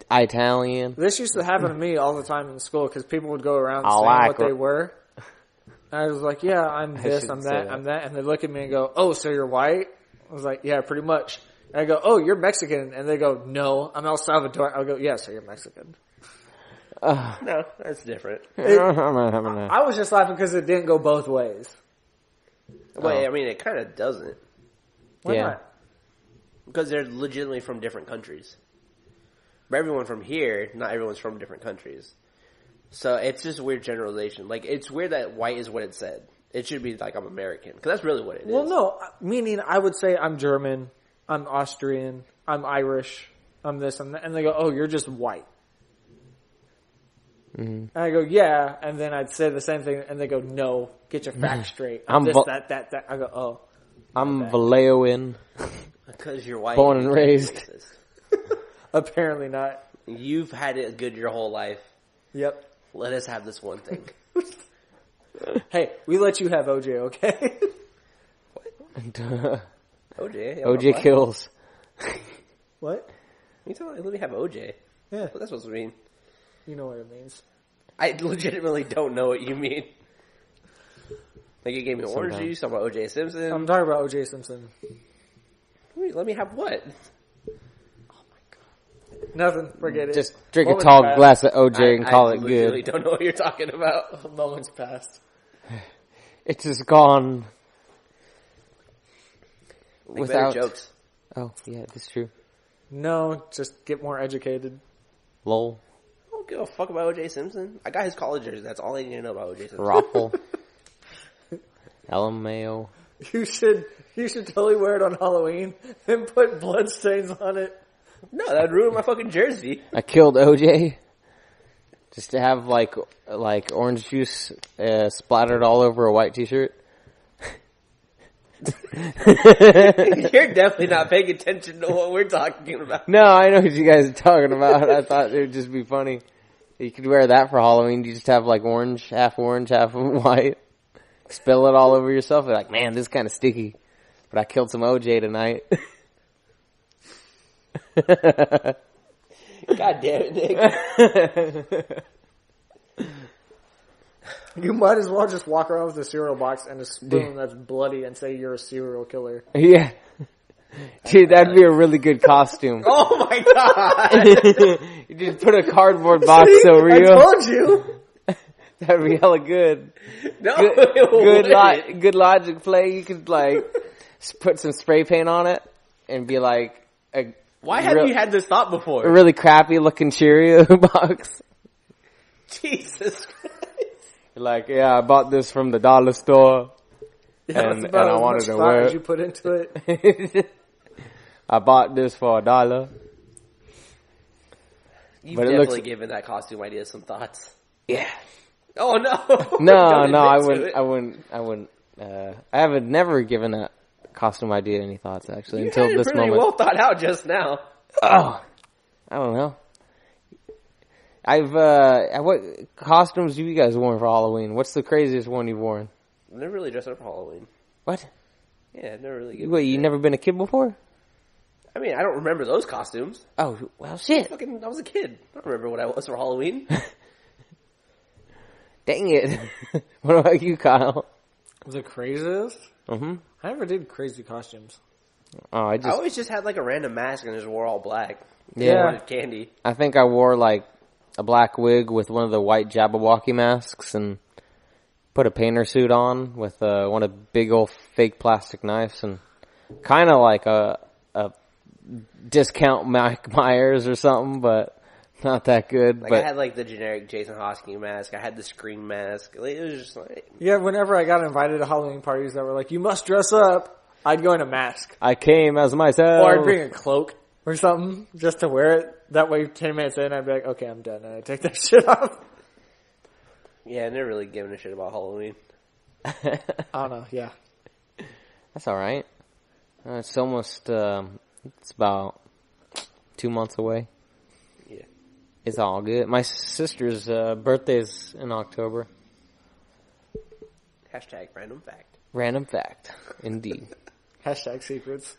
Italian. This used to happen to me all the time in school because people would go around saying what they were. And I was like, yeah, I'm this, I'm that, I'm that. And they look at me and go, oh, so you're white? I was like, yeah, pretty much. And I go, oh, you're Mexican. And they go, no, I'm El Salvador. I'll go, yeah, so you're Mexican. No, that's different. I was just laughing because it didn't go both ways. Wait, I mean, it kind of doesn't. Why not? Because they're legitimately from different countries. But everyone from here, not everyone's from different countries. So it's just a weird generalization. Like, it's weird that white is what it said. It should be like, I'm American. Because that's really what it is. Well, no. Meaning, I would say I'm German, I'm Austrian, I'm Irish, I'm this, I'm that. And they go, oh, you're just white. Mm-hmm. And I go, yeah. And then I'd say the same thing. And they go, no, get your facts straight. I'm this, that. I go, oh. I'm Valaoan. Because you're white. Born and raised. Apparently not. You've had it good your whole life. Yep. Let us have this one thing. Hey, we let you have OJ, okay? What? OJ? OJ kills. What? You telling me let me have OJ? Yeah. What that's supposed to mean? You know what it means. I legitimately don't know what you mean. Like, you gave me orange juice, talking about OJ Simpson. I'm talking about OJ Simpson. Wait, let me have what? Nothing. Forget it. Just drink a tall glass of OJ and call it good. I really don't know what you're talking about. Moments passed. It's just gone. Without jokes. Oh, yeah, that's true. No, just get more educated. Lol. I don't give a fuck about OJ Simpson. I got his college jersey. That's all I need to know about OJ Simpson. Raffle. LMAO. You should totally wear it on Halloween and put bloodstains on it. No, that would ruin my fucking jersey. I killed OJ just to have like orange juice splattered all over a white t-shirt. You're definitely not paying attention to what we're talking about. No, I know what you guys are talking about. I thought it would just be funny. You could wear that for Halloween. You just have like orange, half white. Spill it all over yourself. You're like, man, this is kind of sticky. But I killed some OJ tonight. God damn it, Nick. You might as well just walk around with a cereal box and a spoon that's bloody and say you're a serial killer. Yeah. Dude, that'd be a really good costume. Oh my god! You just put a cardboard box over you. I told you. That'd be hella good. No, Good logic play. You could like put some spray paint on it and be like, why haven't you had this thought before? A really crappy looking Cheerio box. Jesus Christ! Like, yeah, I bought this from the dollar store, and I wanted to wear it. You put into it. I bought this for $1. You've definitely given that costume idea some thoughts. Yeah. Oh no! No, I wouldn't. I haven't never given that costume idea any thoughts actually until this moment. Well thought out just now. Oh, I don't know. What costumes have you guys worn for Halloween? What's the craziest one you've worn? I've never really dressed up for Halloween. What? Yeah, I've never really. Wait, you never been a kid before? I mean, I don't remember those costumes. Oh, well, shit. I was a kid. I don't remember what I was for Halloween. Dang it. What about you, Kyle? The craziest? Mm-hmm. I never did crazy costumes. Oh, I always just had like a random mask and just wore all black. Yeah. Candy. I think I wore like a black wig with one of the white Jabberwocky masks and put a painter suit on with one of the big old fake plastic knives and kind of like a discount Mike Myers or something, but not that good. Like, I had like the generic Jason Hosking mask. I had the Scream mask. It was just like... Yeah, whenever I got invited to Halloween parties that were like, you must dress up, I'd go in a mask. I came as myself. Or I'd bring a cloak or something just to wear it. That way 10 minutes in, I'd be like, okay, I'm done. And I'd take that shit off. Yeah, I never really given a shit about Halloween. I don't know, yeah. That's alright. It's almost, it's about 2 months away. Yeah. It's all good. My sister's birthday's in October. Hashtag random fact. Random fact. Indeed. Hashtag secrets.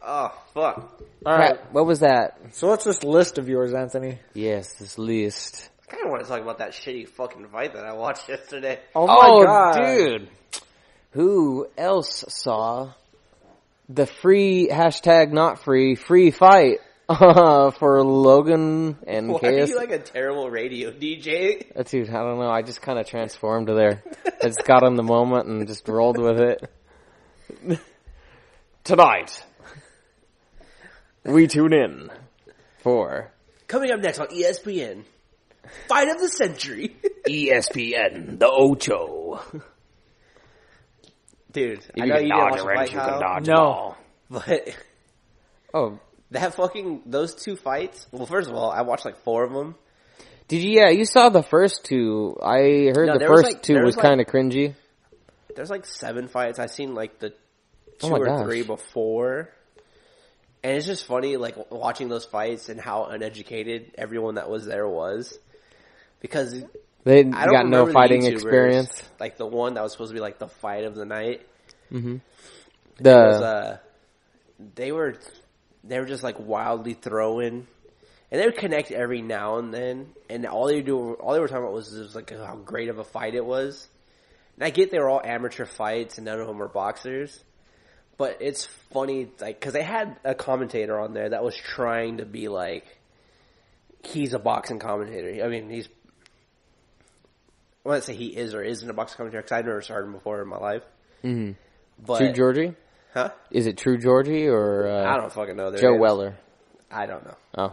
Oh, fuck. Alright. What was that? So what's this list of yours, Anthony? Yes, this list. I kind of want to talk about that shitty fucking fight that I watched yesterday. Oh my god. Dude. Who else saw the free hashtag not free fight for Logan and Why KS? are you like a terrible radio DJ? Dude, I don't know. I just kind of transformed there. I just got on the moment and just rolled with it. Tonight, we tune in for... Coming up next on ESPN, Fight of the Century. ESPN, the Ocho. Dude, I know you didn't watch the fight, you can dodge No. but those two fights. Well, first of all, I watched like 4 of them. Did you? Yeah, you saw the first 2. I heard the first 2 was kind of cringy. There's like 7 fights. I've seen like the 2 or or 3 before, and it's just funny like watching those fights and how uneducated everyone that was there was, because they I don't got no remember fighting the YouTubers, experience. Like the one that was supposed to be like the fight of the night. Mm-hmm. They were just like wildly throwing, and they would connect every now and then. And all they were talking about was like how great of a fight it was. And I get they were all amateur fights and none of them were boxers, but it's funny like because they had a commentator on there that was trying to be like he's a boxing commentator. I mean he's. I want to say he is or isn't a boxing commentator because I've never started him before in my life. Mm-hmm. But, True Georgie? Huh? Is it True Georgie or I don't fucking know. Joe Weller? I don't know. Oh.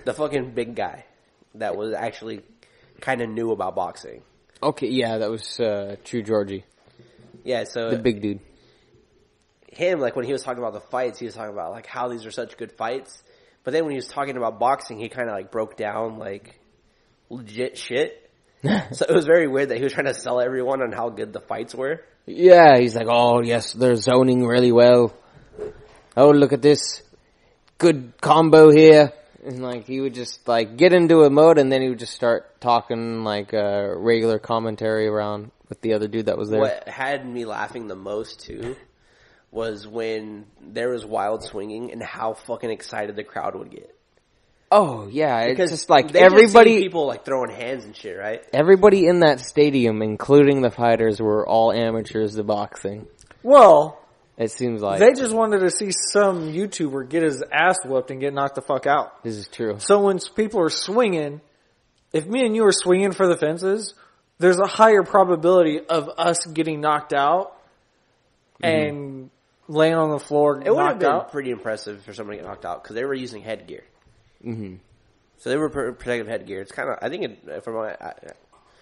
The fucking big guy that was actually kind of knew about boxing. Okay, yeah, that was True Georgie. Yeah, so the big dude. Him, like when he was talking about the fights, he was talking about like how these are such good fights. But then when he was talking about boxing, he kind of like broke down like legit shit. So it was very weird that he was trying to sell everyone on how good the fights were. Yeah, he's like, oh, yes, they're zoning really well. Oh, look at this. Good combo here. And, like, he would just, like, get into a mode, and then he would just start talking, like, regular commentary around with the other dude that was there. What had me laughing the most, too, was when there was wild swinging and how fucking excited the crowd would get. Oh, yeah, because it's just like everybody... people like throwing hands and shit, right? Everybody in that stadium, including the fighters, were all amateurs of boxing. Well, It seems like they just wanted to see some YouTuber get his ass whooped and get knocked the fuck out. This is true. So when people are swinging, if me and you are swinging for the fences, there's a higher probability of us getting knocked out and laying on the floor. It would have been pretty impressive for somebody to get knocked out because they were using headgear. Mm-hmm. So they were protective headgear. It's kind of, I think,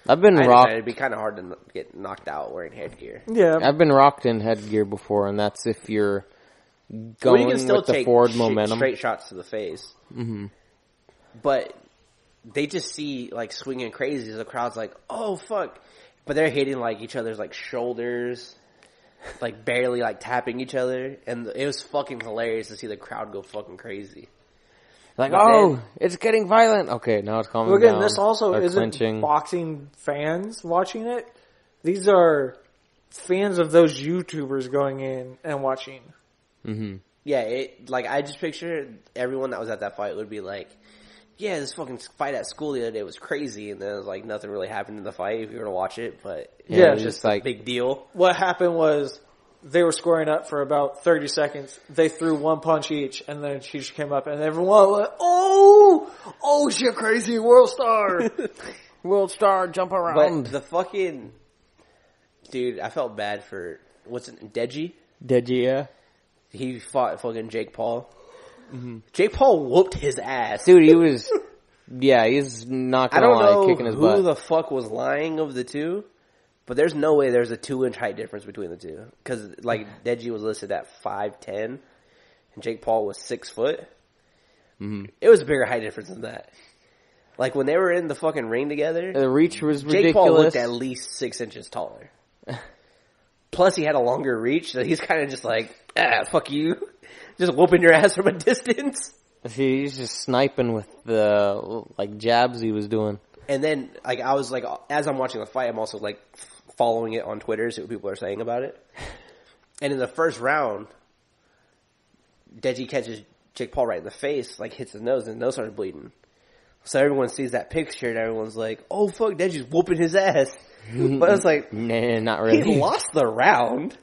I've been rocked. It'd be kind of hard to get knocked out wearing headgear. Yeah, I've been rocked in headgear before, and that's if you're going with the forward momentum. Straight shots to the face. Mm-hmm. But they just see like swinging crazy. The crowd's like, "Oh fuck!" But they're hitting like each other's like shoulders, like barely like tapping each other, and it was fucking hilarious to see the crowd go fucking crazy. Like, it's getting violent. Okay, now it's calming down. Again, this also isn't clinching. Boxing fans watching it. These are fans of those YouTubers going in and watching. Mm-hmm. Yeah, I just picture everyone that was at that fight would be like, yeah, this fucking fight at school the other day was crazy, and then it was like nothing really happened in the fight if you were to watch it, but it was just like a big deal. What happened was they were squaring up for about 30 seconds. They threw one punch each, and then she came up, and everyone went, oh, shit, crazy world star. World star, jump around. But the fucking, dude, I felt bad for, what's it, Deji? Deji, yeah. He fought fucking Jake Paul. Mm-hmm. Jake Paul whooped his ass. Dude, he's not gonna lie, kicking his butt. I don't know who the fuck was lying of the two. But there's no way there's a 2-inch height difference between the two. Because, like, Deji was listed at 5'10", and Jake Paul was 6 foot. Mm-hmm. It was a bigger height difference than that. Like, when they were in the fucking ring together, the reach was ridiculous. Jake Paul looked at least 6 inches taller. Plus, he had a longer reach, so he's kind of just like, fuck you. Just whooping your ass from a distance. He's just sniping with the, like, jabs he was doing. And then, like, I was like, as I'm watching the fight, I'm also like following it on Twitter, see what people are saying about it. And in the first round, Deji catches Jake Paul right in the face, like hits his nose, and his nose started bleeding. So everyone sees that picture, and everyone's like, "Oh fuck, Deji's whooping his ass." But I was like, "Nah, not really." He lost the round.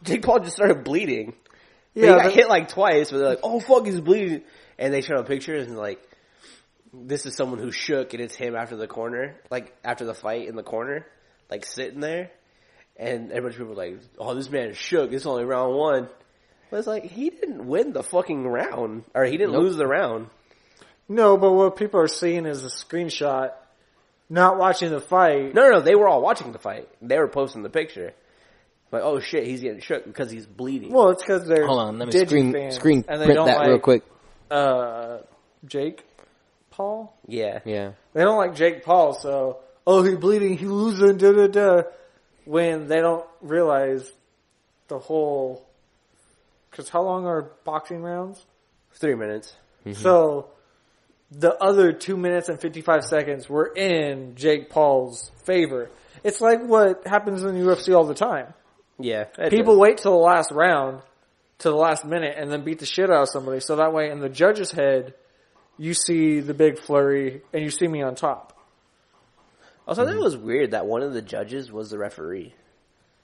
Jake Paul just started bleeding. Yeah, he got hit like twice, but they're like, "Oh fuck, he's bleeding," and they show him pictures and like. This is someone who shook, and it's him after the corner, like after the fight in the corner, like sitting there, and a bunch of people were like, "Oh, this man is shook. It's only round one." But it's like he didn't win the fucking round, or he didn't lose the round. No, but what people are seeing is a screenshot, not watching the fight. No, they were all watching the fight. They were posting the picture. Like, oh shit, he's getting shook because he's bleeding. Well, it's because they're hold on, let me screen print that real quick. Jake Paul? Yeah. They don't like Jake Paul, so, he bleeding, he losing, when they don't realize the whole, because how long are boxing rounds? 3 minutes. Mm-hmm. So, the other 2 minutes and 55 seconds were in Jake Paul's favor. It's like what happens in the UFC all the time. Yeah. People wait till the last round, to the last minute, and then beat the shit out of somebody, so that way in the judge's head, you see the big flurry, and you see me on top. Also, that was weird that one of the judges was the referee.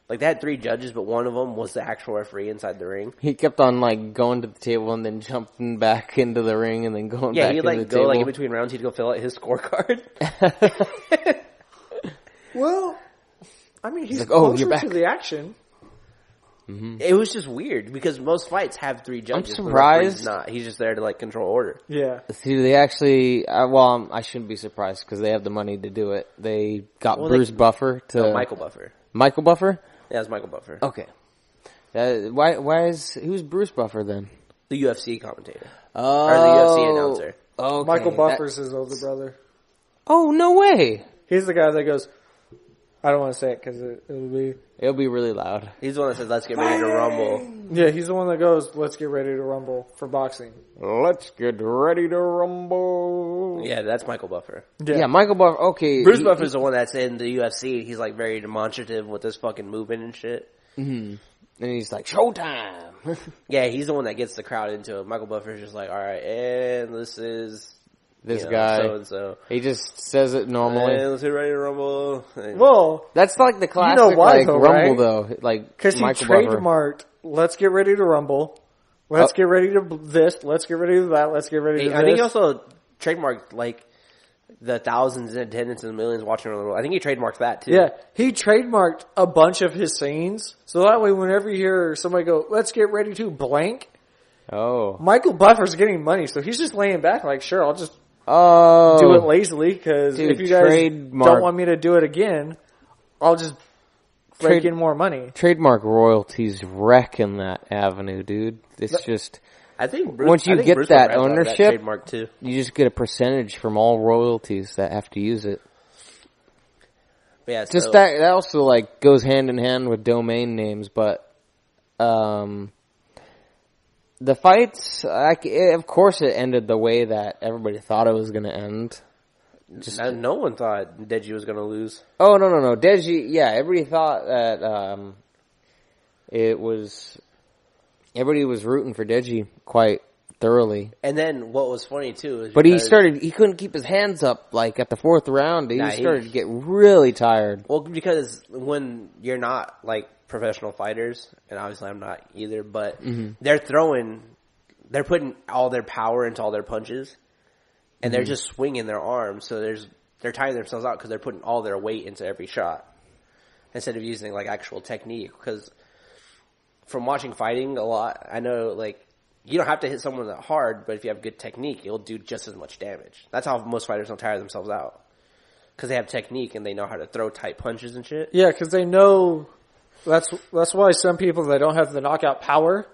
Like, they had 3 judges, but one of them was the actual referee inside the ring. He kept on, like, going to the table and then jumping back into the ring and then going back into the table. Yeah, he'd, like, in between rounds, he'd go fill out his scorecard. Well, I mean, he's like, closer to the action. Mm-hmm. It was just weird because most fights have 3 judges. I'm surprised. Not. He's just there to like control order. Yeah. See, they actually. I shouldn't be surprised because they have the money to do it. They got Bruce Buffer to. No, Michael Buffer. Michael Buffer? Yeah, it's Michael Buffer. Okay. Who's Bruce Buffer then? The UFC commentator. Oh. Or the UFC announcer. Okay. Michael Buffer's his older brother. Oh, no way. He's the guy that goes. I don't want to say it because it'll be really loud. He's the one that says, "Let's get ready to rumble." Yeah, he's the one that goes, "Let's get ready to rumble" for boxing. Let's get ready to rumble. Yeah, that's Michael Buffer. Yeah, Michael Buffer. Okay, Bruce Buffer's the one that's in the UFC. He's like very demonstrative with his fucking movement and shit. Mm-hmm. And he's like, "Showtime!" Yeah, he's the one that gets the crowd into it. Michael Buffer's just like, "All right, and this is this guy. So-and-so. He just says it normally. Hey, let's get ready to rumble. Well, that's like the classic Rumble, right? though. Like, because he trademarked, let's get ready to rumble. Let's get ready to this. Let's get ready to that. Let's get ready to this. I think he also trademarked, like, the thousands in attendance and millions watching around the world. I think he trademarked that, too. Yeah, he trademarked a bunch of his sayings. So that way, whenever you hear somebody go, let's get ready to blank. Oh. Michael Buffer's getting money, so he's just laying back like, sure, I'll just do it lazily, because if you guys don't want me to do it again, I'll just rake in more money. Trademark royalties wrecking that avenue, dude. It's just... I think once you get that ownership, too. You just get a percentage from all royalties that have to use it. But yeah, just that also like goes hand in hand with domain names, but the fights, of course, it ended the way that everybody thought it was going to end. No one thought Deji was going to lose. Oh no, Deji. Yeah, everybody thought that it was. Everybody was rooting for Deji quite thoroughly. And then what was funny too is he couldn't keep his hands up like at the fourth round. He started to get really tired. Well, because when you're not like professional fighters, and obviously I'm not either, but they're putting all their power into all their punches, and they're just swinging their arms, so they're tiring themselves out because they're putting all their weight into every shot instead of using like actual technique. Because from watching fighting a lot, I know, like, you don't have to hit someone that hard, but if you have good technique, it'll do just as much damage. That's how most fighters don't tire themselves out. Because they have technique and they know how to throw tight punches and shit. Yeah, because they know, that's why some people that don't have the knockout power,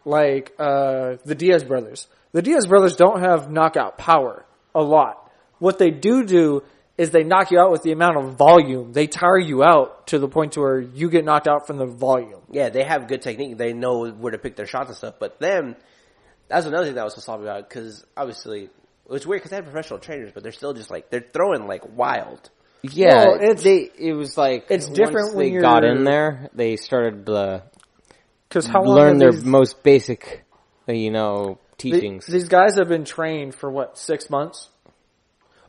like the Diaz brothers. The Diaz brothers don't have knockout power a lot. What they do is they knock you out with the amount of volume. They tire you out to the point to where you get knocked out from the volume. Yeah, they have good technique. They know where to pick their shots and stuff. But them, that's another thing that I was so salty about, because obviously, it was weird because they had professional trainers, but they're still just like, they're throwing like wild. Yeah, well, it was like, it's different when they got in there, they started to learn their most basic, teachings. These guys have been trained for 6 months?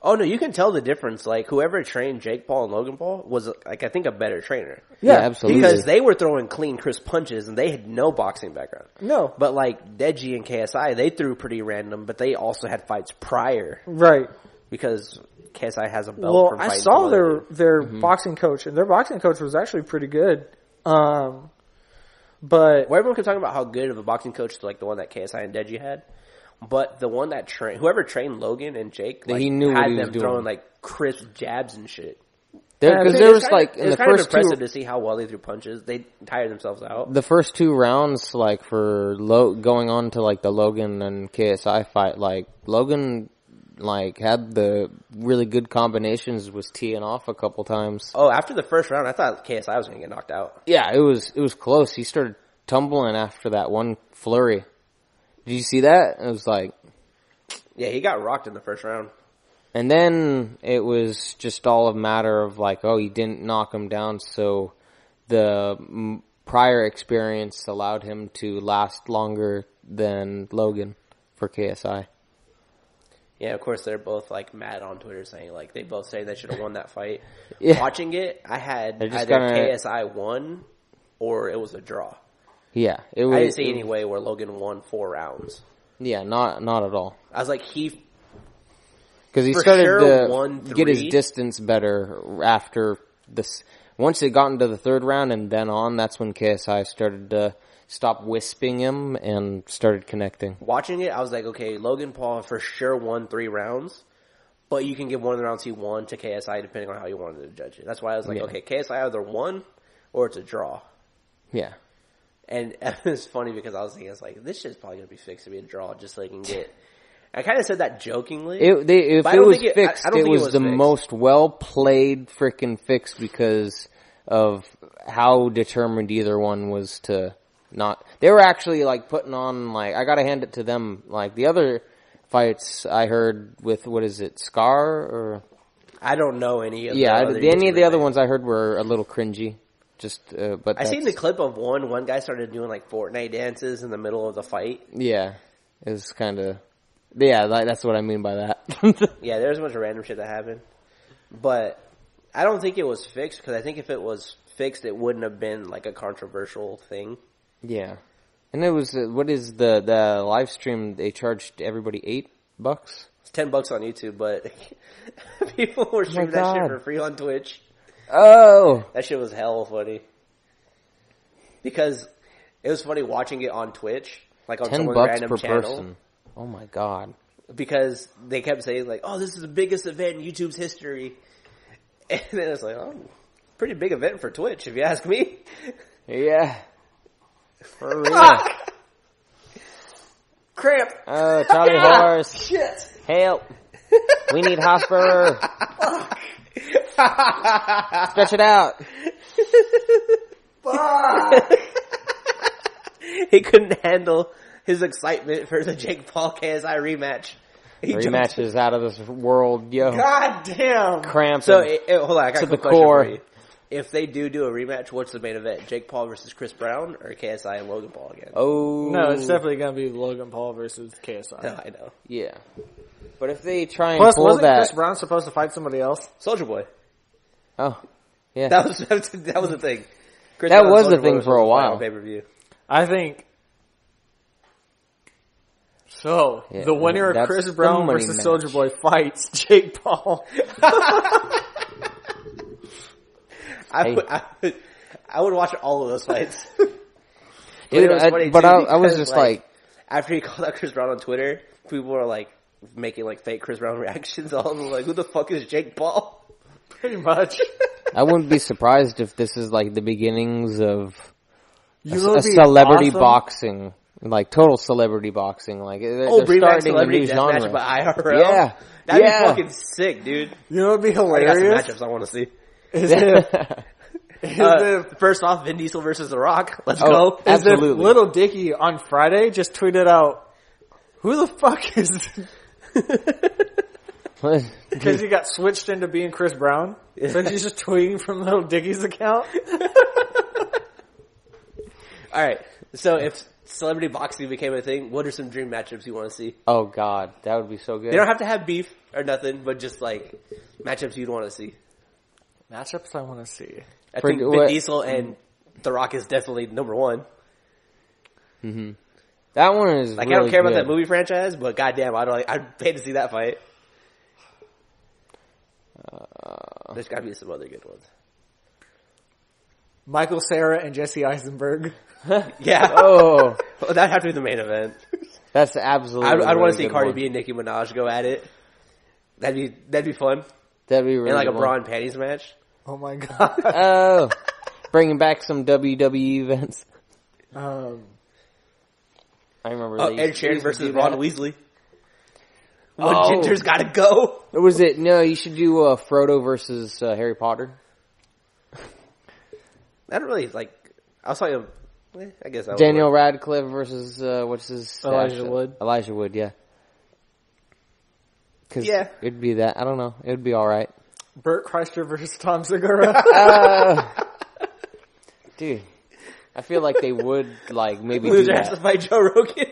Oh no, you can tell the difference. Like, whoever trained Jake Paul and Logan Paul was, like, I think a better trainer. Yeah, absolutely. Because they were throwing clean, crisp punches, and they had no boxing background. No. But like Deji and KSI, they threw pretty random, but they also had fights prior. Right. Because KSI has a belt from fighting. I saw their boxing coach, and their boxing coach was actually pretty good. But everyone kept talking about how good of a boxing coach, like the one that KSI and Deji had. But the one that whoever trained Logan and Jake, like, he knew had what he them was doing. Throwing like crisp jabs and shit. Because there was like in the kind of first impressive to see how well they threw punches. They tired themselves out. The first 2 rounds, like for going on to like the Logan and KSI fight, like Logan, like had the really good combinations, was teeing off a couple times. Oh, after the first round, I thought KSI was going to get knocked out. Yeah, it was close. He started tumbling after that one flurry. Did you see that? It was like... Yeah, he got rocked in the first round. And then it was just all a matter of like, he didn't knock him down, so the prior experience allowed him to last longer than Logan for KSI. Yeah, of course, they're both like mad on Twitter saying like they both say they should have won that fight. Yeah. Watching it, I had either KSI won or it was a draw. Yeah, I didn't see any way where Logan won 4 rounds. Yeah, not at all. I was like, because he started to get his distance better after this. Once it got into the 3rd round and then on, that's when KSI started to stop wisping him and started connecting. Watching it, I was like, okay, Logan Paul for sure won 3 rounds, but you can give one of the rounds he won to KSI depending on how you wanted to judge it. That's why I was like, okay, KSI either won or it's a draw. Yeah. And it was funny because I was thinking, it's like, this shit's probably going to be fixed to be a draw just so they can get... I kind of said that jokingly. If it was fixed, it was the most well-played freaking fix because of how determined either one was to not... They were actually, like, putting on, like... I gotta hand it to them. Like, the other fights I heard with, what is it, Scar? Or... I don't know any of the any of the other ones I heard were a little cringy. But I seen the clip of one guy started doing like Fortnite dances in the middle of the fight. Yeah, it was kind of Yeah, that's what I mean by that. Yeah, there's a bunch of random shit that happened. But I don't think it was fixed, because I think if it was fixed, it wouldn't have been like a controversial thing. Yeah. And it was, what is the live stream, they charged everybody $8? It's $10 on YouTube, but people were streaming that shit for free on Twitch. Oh! That shit was hell funny. Because it was funny watching it on Twitch, like on someone's random per channel. Person. Oh my god. Because they kept saying like, oh, this is the biggest event in YouTube's history. And then it's like, oh, pretty big event for Twitch, if you ask me. Yeah. For real. Cramp. Oh, Charlie Horse. Shit. Help. We need hospital. Stretch it out. He couldn't handle his excitement for the Jake Paul KSI rematch. Rematch is out of this world, yo. God damn. Cramps. So, hold on, I got a quick question for you. If they do a rematch, what's the main event? Jake Paul versus Chris Brown, or KSI and Logan Paul again? Oh. No, it's definitely going to be Logan Paul versus KSI. No, I know. Yeah. But if they try and Plus, pull wasn't that... Chris Brown supposed to fight somebody else? Soulja Boy. Oh. Yeah. That was the thing. Chris that Brown was the Soulja thing Boy for a while. Pay-per-view. I think... So, the winner of Chris Brown versus Soulja Boy fights Jake Paul. I would watch all of those fights. Dude, I was just like... After he called out Chris Brown on Twitter, people were like making like fake Chris Brown reactions. All of them like, who the fuck is Jake Paul? Pretty much. I wouldn't be surprised if this is like the beginnings of a celebrity boxing. Like total celebrity boxing. Like they're starting a new genre. Match by IRL? Yeah. That'd be fucking sick, dude. You know what would be hilarious? I got some matchups I want to see. First off, Vin Diesel versus The Rock. Let's go. Absolutely. Is Little Dicky on Friday just tweeted out, who the fuck is because he got switched into being Chris Brown. So he's just tweeting from Little Dicky's account. Alright, so if celebrity boxing became a thing, what are some dream matchups you want to see? Oh god, that would be so good. They don't have to have beef or nothing, but just like matchups you'd want to see. Matchups I want to see. I think Vin Diesel and The Rock is definitely number one. Mm-hmm. That one is like, really I don't care good. about that movie franchise, but goddamn, I'd pay to see that fight. There's got to be some other good ones. Michael Cera and Jesse Eisenberg. Yeah. Oh. Well, that'd have to be the main event. That's absolutely. I'd want to see Cardi B and Nicki Minaj go at it. That'd be fun. That'd be really and like good a bra and panties match. Oh my god. Oh. Bringing back some WWE events. I remember. Ed Sheeran versus Ron Weasley. What ginger's got to go? Or was it? No, you should do Frodo versus Harry Potter. I don't really like. I was talking. I guess Daniel Radcliffe versus what's his Elijah Wood. Elijah Wood, yeah. Yeah, it'd be that. I don't know. It'd be all right. Bert Kreischer versus Tom Segura. Dude, I feel like they would like maybe loser do that. has to fight Joe Rogan.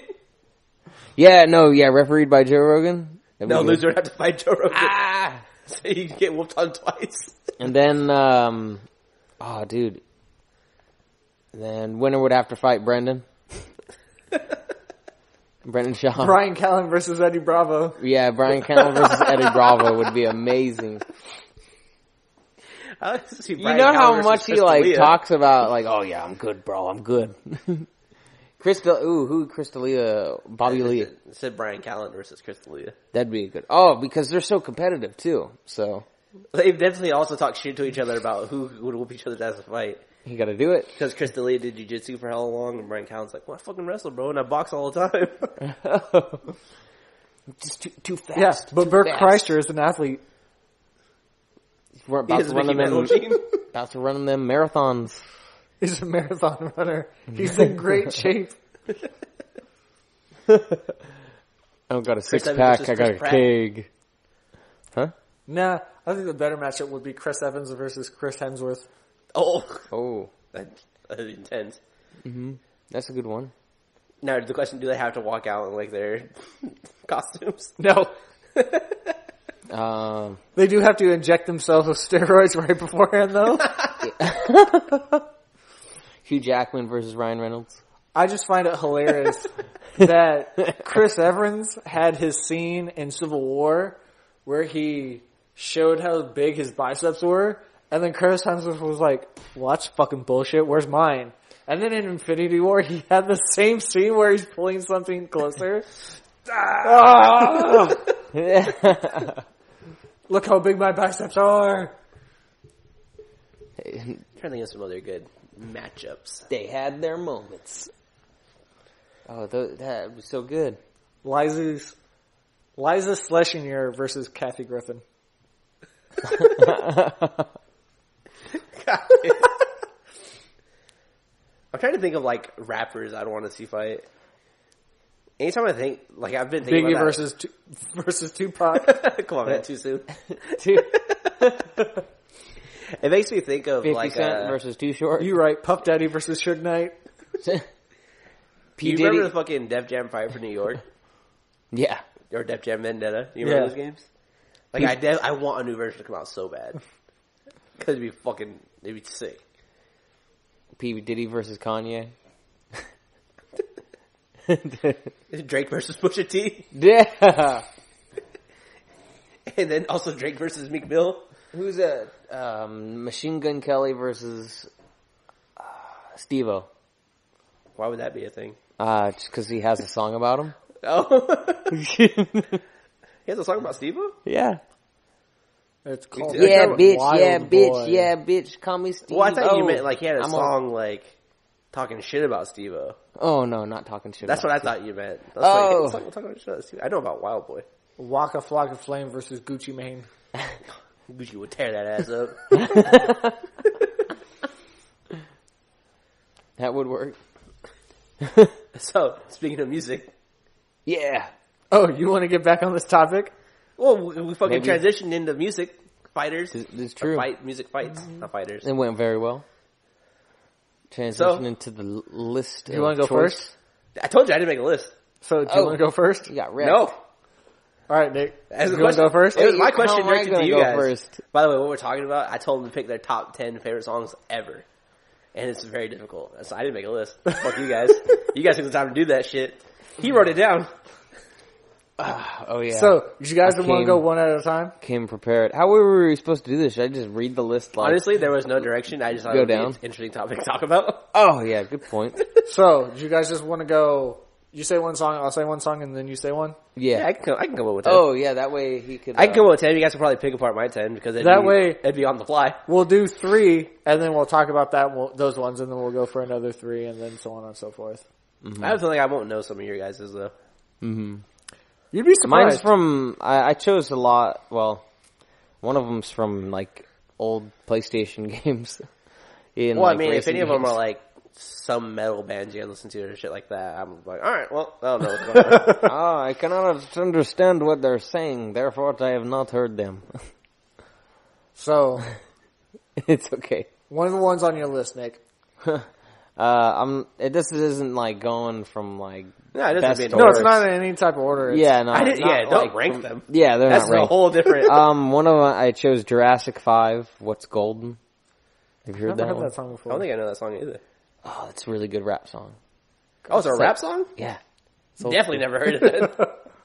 Yeah, refereed by Joe Rogan. No, loser would have to fight Joe Rogan. So you can get whooped on twice. And then, dude. Then winner would have to fight Brendan. Brendan Shaw. Brian Callen versus Eddie Bravo. Yeah, Brian Callen versus Eddie Bravo would be amazing. You know how much he like talks about like, oh yeah, I'm good, bro, I'm good. Who Crystalia? Bobby Lee. It said Brian Callen versus Crystalia. That'd be good. Oh, because they're so competitive too. So they definitely also talk shit to each other about who would whoop each other's ass to fight. You gotta do it. Because Crystalia did jiu-jitsu for hella long, and Brian Callen's like, well, I fucking wrestle, bro, and I box all the time. Just too fast. Yeah, but Bert Kreischer is an athlete. We're about to run them marathons. He's a marathon runner. He's in great shape. I don't got a six-pack, I got a keg. Huh? Nah, I think the better matchup would be Chris Evans versus Chris Oh. That's intense. Mm-hmm. That's a good one. Now, the question, do they have to walk out in, like, their costumes? No. They do have to inject themselves with steroids right beforehand, though. Hugh Jackman versus Ryan Reynolds. I just find it hilarious that Chris Evans had his scene in Civil War where he showed how big his biceps were, and then Chris Hemsworth was like, well, that's fucking bullshit. Where's mine? And then in Infinity War, he had the same scene where he's pulling something closer. Look how big my biceps are. I'm trying to think of some other good matchups. They had their moments. Oh, that was so good. Liza Schlesinger versus Kathy Griffin. I'm trying to think of, like, rappers I'd want to see fight. Anytime I think, like, I've been thinking Biggie about versus Tupac. Come on, man, too soon. It makes me think of 50 like Cent versus Too Short. You right, Puff Daddy versus Suge Knight. Do you remember the fucking Def Jam fight for New York? Yeah. Or Def Jam Vendetta? You remember those games? Like, I want a new version to come out so bad. Because it'd be sick. P. Diddy versus Kanye. Drake versus Pusha T. Yeah. And then also Drake versus Meek Mill. Who's that? Machine Gun Kelly versus Steve-O. Why would that be a thing? Just because he has a song about him. Oh. He has a song about Steve-O? Yeah. It's called Yeah, bitch, Wild yeah, Boy. bitch, yeah, bitch, call me Steve-O. Well, I thought you meant like he had a song like talking shit about Steve-O. Oh, no, not talking shit That's about what I thought you meant. I was like, talking shit about Steve-O. I know about Wild Boy. Waka Flocka Flame versus Gucci Mane. Gucci would tear that ass up. That would work. So, speaking of music. Yeah. Oh, you want to get back on this topic? Well, we fucking transitioned into music fighters. It's true. Music fights, not fighters. It went very well. Transition into the list. You want to go first? I told you I didn't make a list. So, do you want to go first? You got wrecked. No. All right, Nick. As you want to go first? It was my question directed to you guys. First? By the way, what we're talking about, I told them to pick their top 10 favorite songs ever. And it's very difficult. So I didn't make a list. Fuck you guys. You guys took the time to do that shit. He wrote it down. Oh, yeah. So, you guys want to go one at a time? Came prepared. How were we supposed to do this? Should I just read the list? Honestly, there was no direction. I just thought it would be an interesting topic to talk about. Oh, yeah. Good point. So, do you guys just want to go... You say one song, I'll say one song, and then you say one? Yeah. I can come up with 10. Oh, yeah. That way he could... I can come up with 10. You guys can probably pick apart my 10 because it'd be on the fly. We'll do 3, and then we'll talk about those ones, and then we'll go for another 3, and then so on and so forth. Mm-hmm. I have a feeling I won't know some of your guys' though. Mm-hmm. You'd be surprised. Mine's from... I chose a lot... Well, one of them's from, like, old PlayStation games. Well, I mean, if any of them are, like, some metal bands you can listen to or shit like that, I'm like, alright, well, I don't know what's going on. I cannot understand what they're saying, therefore I have not heard them. So... It's okay. One of the ones on your list, Nick. This isn't, like, going from, like... No, it doesn't No, it's not in any type of order. Don't rank them. Yeah, they're That's not ranked. a whole different... One of them, I chose Jurassic 5, What's Golden. Have you heard that I've never one? heard that song before. I don't think I know that song either. Oh, it's a really good rap song. Oh, it's a rap song? Yeah. Definitely never heard of it.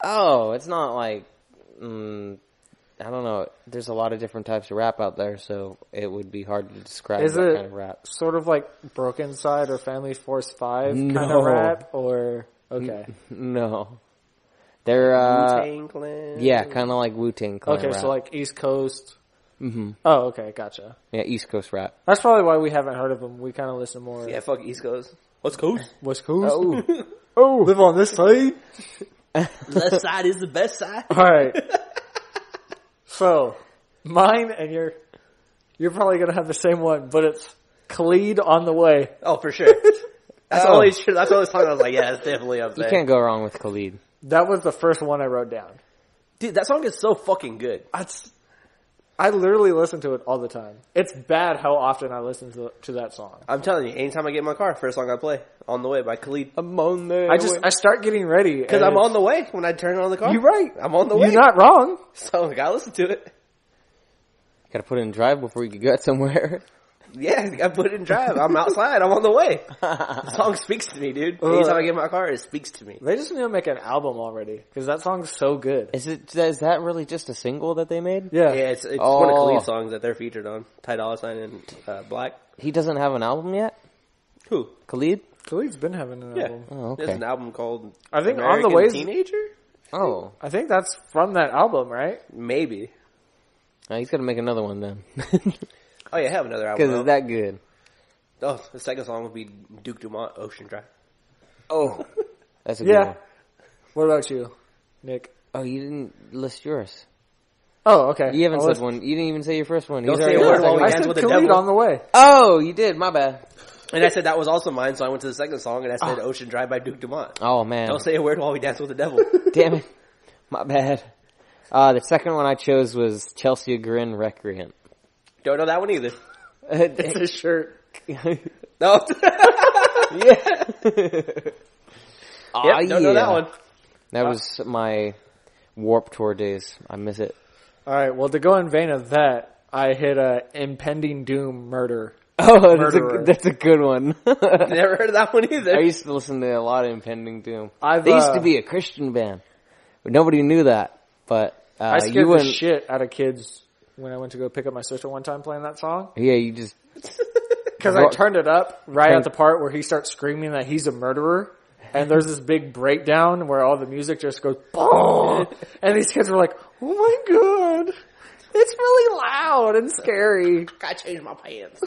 Oh, it's not like... I don't know. There's a lot of different types of rap out there, so it would be hard to describe what kind of rap. Sort of like Broken Side or Family Force 5 kind of rap? Or... Okay. No. They're, Wu-Tang Clan? Yeah, kind of like Wu-Tang Clan Okay, rap. so like East Coast. Mm-hmm. Oh, okay, gotcha. Yeah, East Coast rap. That's probably why we haven't heard of them. We kind of listen more. Yeah, fuck East Coast. What's Coast? West Coast? Oh. Oh, live on this side? Left side is the best side. Alright. So, mine and you're probably going to have the same one, but it's Khalid On the Way. Oh, for sure. That's always true. That's always time I was like, yeah, it's definitely up there. You can't go wrong with Khalid. That was the first one I wrote down. Dude, that song is so fucking good. I literally listen to it all the time. It's bad how often I listen to that song. I'm telling you, anytime I get in my car, first song I play, On the Way by Khalid. I'm on the way. I start getting ready. Because I'm on the way when I turn on the car. You're right. I'm on the way. You're not wrong. So I gotta listen to it. Gotta put it in drive before you can get somewhere. Yeah, I put it in drive. I'm outside. I'm on the way. The song speaks to me, dude. Anytime I get in my car, it speaks to me. They just need to make an album already because that song's so good. Is that really just a single that they made? Yeah, it's one of Khalid's songs that they're featured on. Ty Dolla $ign and Black. He doesn't have an album yet? Who? Khalid? Khalid's been having an album. Oh, okay. There's an album called I think American On the Way Teenager? Oh. I think that's from that album, right? Maybe. He's gotta make another one then. Oh yeah, have another album. Because it's that good. Oh, the second song would be Duke Dumont, Ocean Drive. Oh. That's a good one. What about you, Nick? Oh, you didn't list yours. Oh, okay. You haven't said one. You didn't even say your first one. Don't say a word while we I dance said with the Khalid devil. On the Way. Oh, you did. My bad. And I said that was also mine, so I went to the second song and I said Ocean Drive by Duke Dumont. Oh, man. Don't say a word while we dance with the devil. Damn it. My bad. The second one I chose was Chelsea Grin Recreant. Don't know that one either. It's a shirt. No. Yeah. Don't know that one. That was my Warped Tour days. I miss it. All right. Well, to go in vein of that, I hit a Impending Doom Murder. Oh, that's a good one. Never heard of that one either. I used to listen to a lot of Impending Doom. They used to be a Christian band, but nobody knew that. But I scared the shit out of kids when I went to go pick up my sister one time playing that song. Yeah, you just because I turned it up right at the part where he starts screaming that he's a murderer. And there's this big breakdown where all the music just goes boom, and these kids were like, "Oh my god, it's really loud and scary." Gotta change my pants.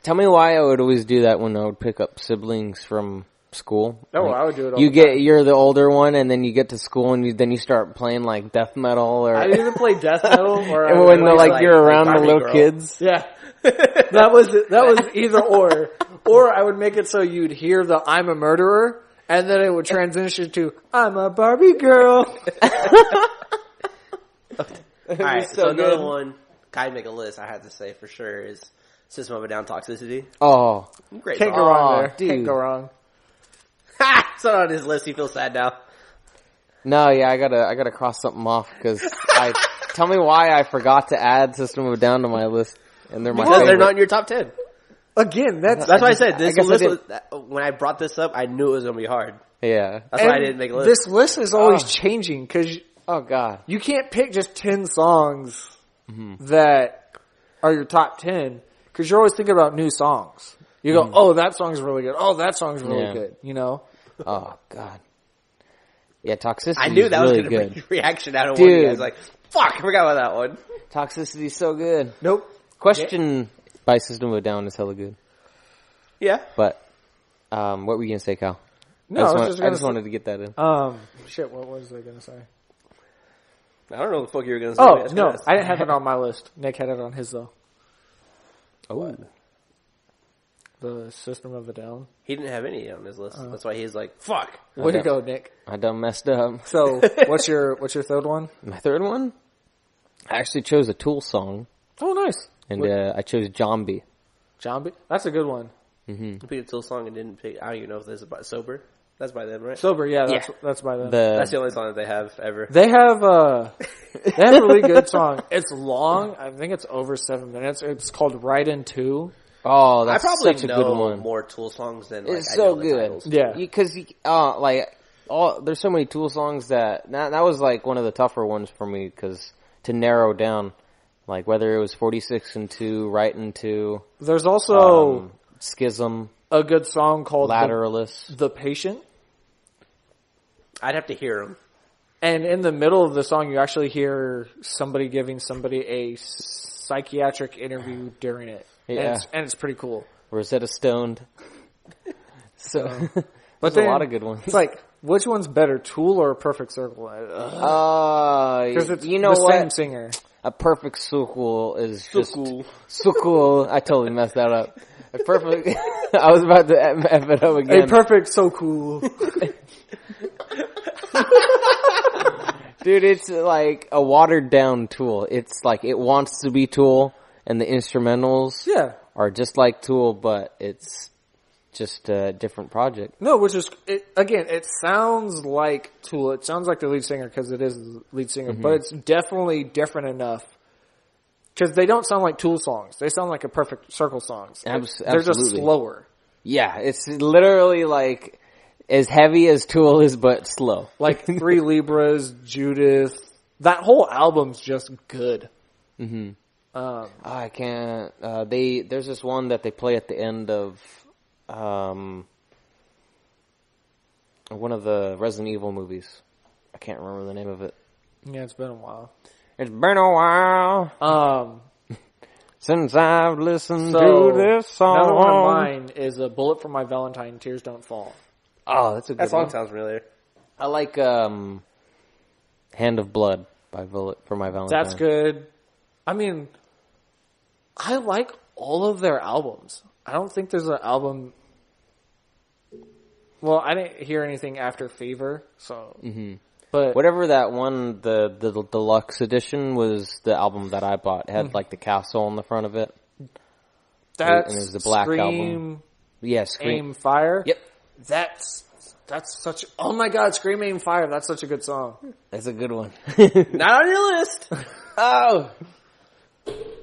Tell me why I would always do that when I would pick up siblings from school. No, I would do it all the time. You're the older one, and then you get to school, and then you start playing like death metal, or I either play death metal or and when you're around the little girl. kids. Yeah, that was either or I would make it so you'd hear the "I'm a murderer." And then it would transition to, I'm a Barbie girl. Alright, so another one, gotta make a list, I have to say for sure, is System of a Down Toxicity. Oh. Great Can't song. go wrong there. Dude. Can't go wrong. Ha! It's not on his list, he feels sad now. No, yeah, I gotta cross something off, because tell me why I forgot to add System of a Down to my list, and they're my Because favorite. they're not in your top 10. Again, that's why I said this I guess list I was, when I brought this up, I knew it was gonna be hard. Yeah. That's why I didn't make a list. This list is always changing because Oh, God. you can't pick just 10 songs that are your top 10 because you're always thinking about new songs. You go, oh, that song's really good. Oh, that song's really good. You know? Oh, God. Yeah, Toxicity I knew is that really was going to good. bring a reaction out of Dude. one of you guys. Like, fuck, I forgot about that one. Toxicity's so good. Nope. Question by System of a Down is hella good. Yeah. But, what were you going to say, Kyle? No, I just wanted to get that in. Shit, what was I going to say? I don't know what the fuck you were going to say. Oh, no, I didn't have it on my list. Nick had it on his, though. Oh. The System of a Down. He didn't have any on his list. That's why he's like, fuck. Way to go, Nick. I done messed up. So, what's your third one? My third one? I actually chose a Tool song, Oh, nice. and I chose Zombie. Zombie? That's a good one. You picked a Tool song and didn't pick, I don't even know if this is by Sober. That's by them, right? Sober, yeah, that's by them. That's the only song that they have ever. They have a really good song. It's long. I think it's over 7 minutes. It's called Right in 2. Oh, that's I probably such a know good one. more Tool songs than like, It's I so know the good. titles. Yeah. Because, there's so many Tool songs that was like one of the tougher ones for me because to narrow down, like whether it was 46 and 2, Right in 2. There's also Schism, a good song called Lateralus. The Patient. I'd have to hear them. And in the middle of the song, you actually hear somebody giving somebody a psychiatric interview during it. Yeah. And it's pretty cool. Rosetta Stoned. So, But there's a lot of good ones. It's like, which one's better, Tool or Perfect Circle? Because it's you know the what? same singer. A perfect circle is just circle. I totally messed that up. A perfect. I was about to F it up again. A perfect so cool. Dude, it's like a watered down Tool. It's like it wants to be Tool, and the instrumentals are just like Tool, but it's just a different project. No, which is, it sounds like Tool. It sounds like the lead singer because it is the lead singer, but it's definitely different enough. Because they don't sound like Tool songs. They sound like a Perfect Circle songs. They're just slower. Yeah, it's literally like as heavy as Tool is, but slow. Like 3 Libras, Judith. That whole album's just good. Mm-hmm. I can't. There's this one that they play at the end of one of the Resident Evil movies. I can't remember the name of it. Yeah, it's been a while. It's been a while since I've listened to this song. Another one of mine is A Bullet for My Valentine, Tears Don't Fall. Oh, that's a good one. That song sounds familiar. I like Hand of Blood by Bullet for My Valentine. That's good. I mean, I like all of their albums. I don't think there's an album... Well, I didn't hear anything after Fever, so... Mm-hmm. But whatever that one, the deluxe edition was the album that I bought. It had like the castle on the front of it. That's and it was the Black album. Yeah, Scream. Aim Fire. Yep. That's such. Oh my God, Scream Aim Fire. That's such a good song. That's a good one. Not on your list. Oh,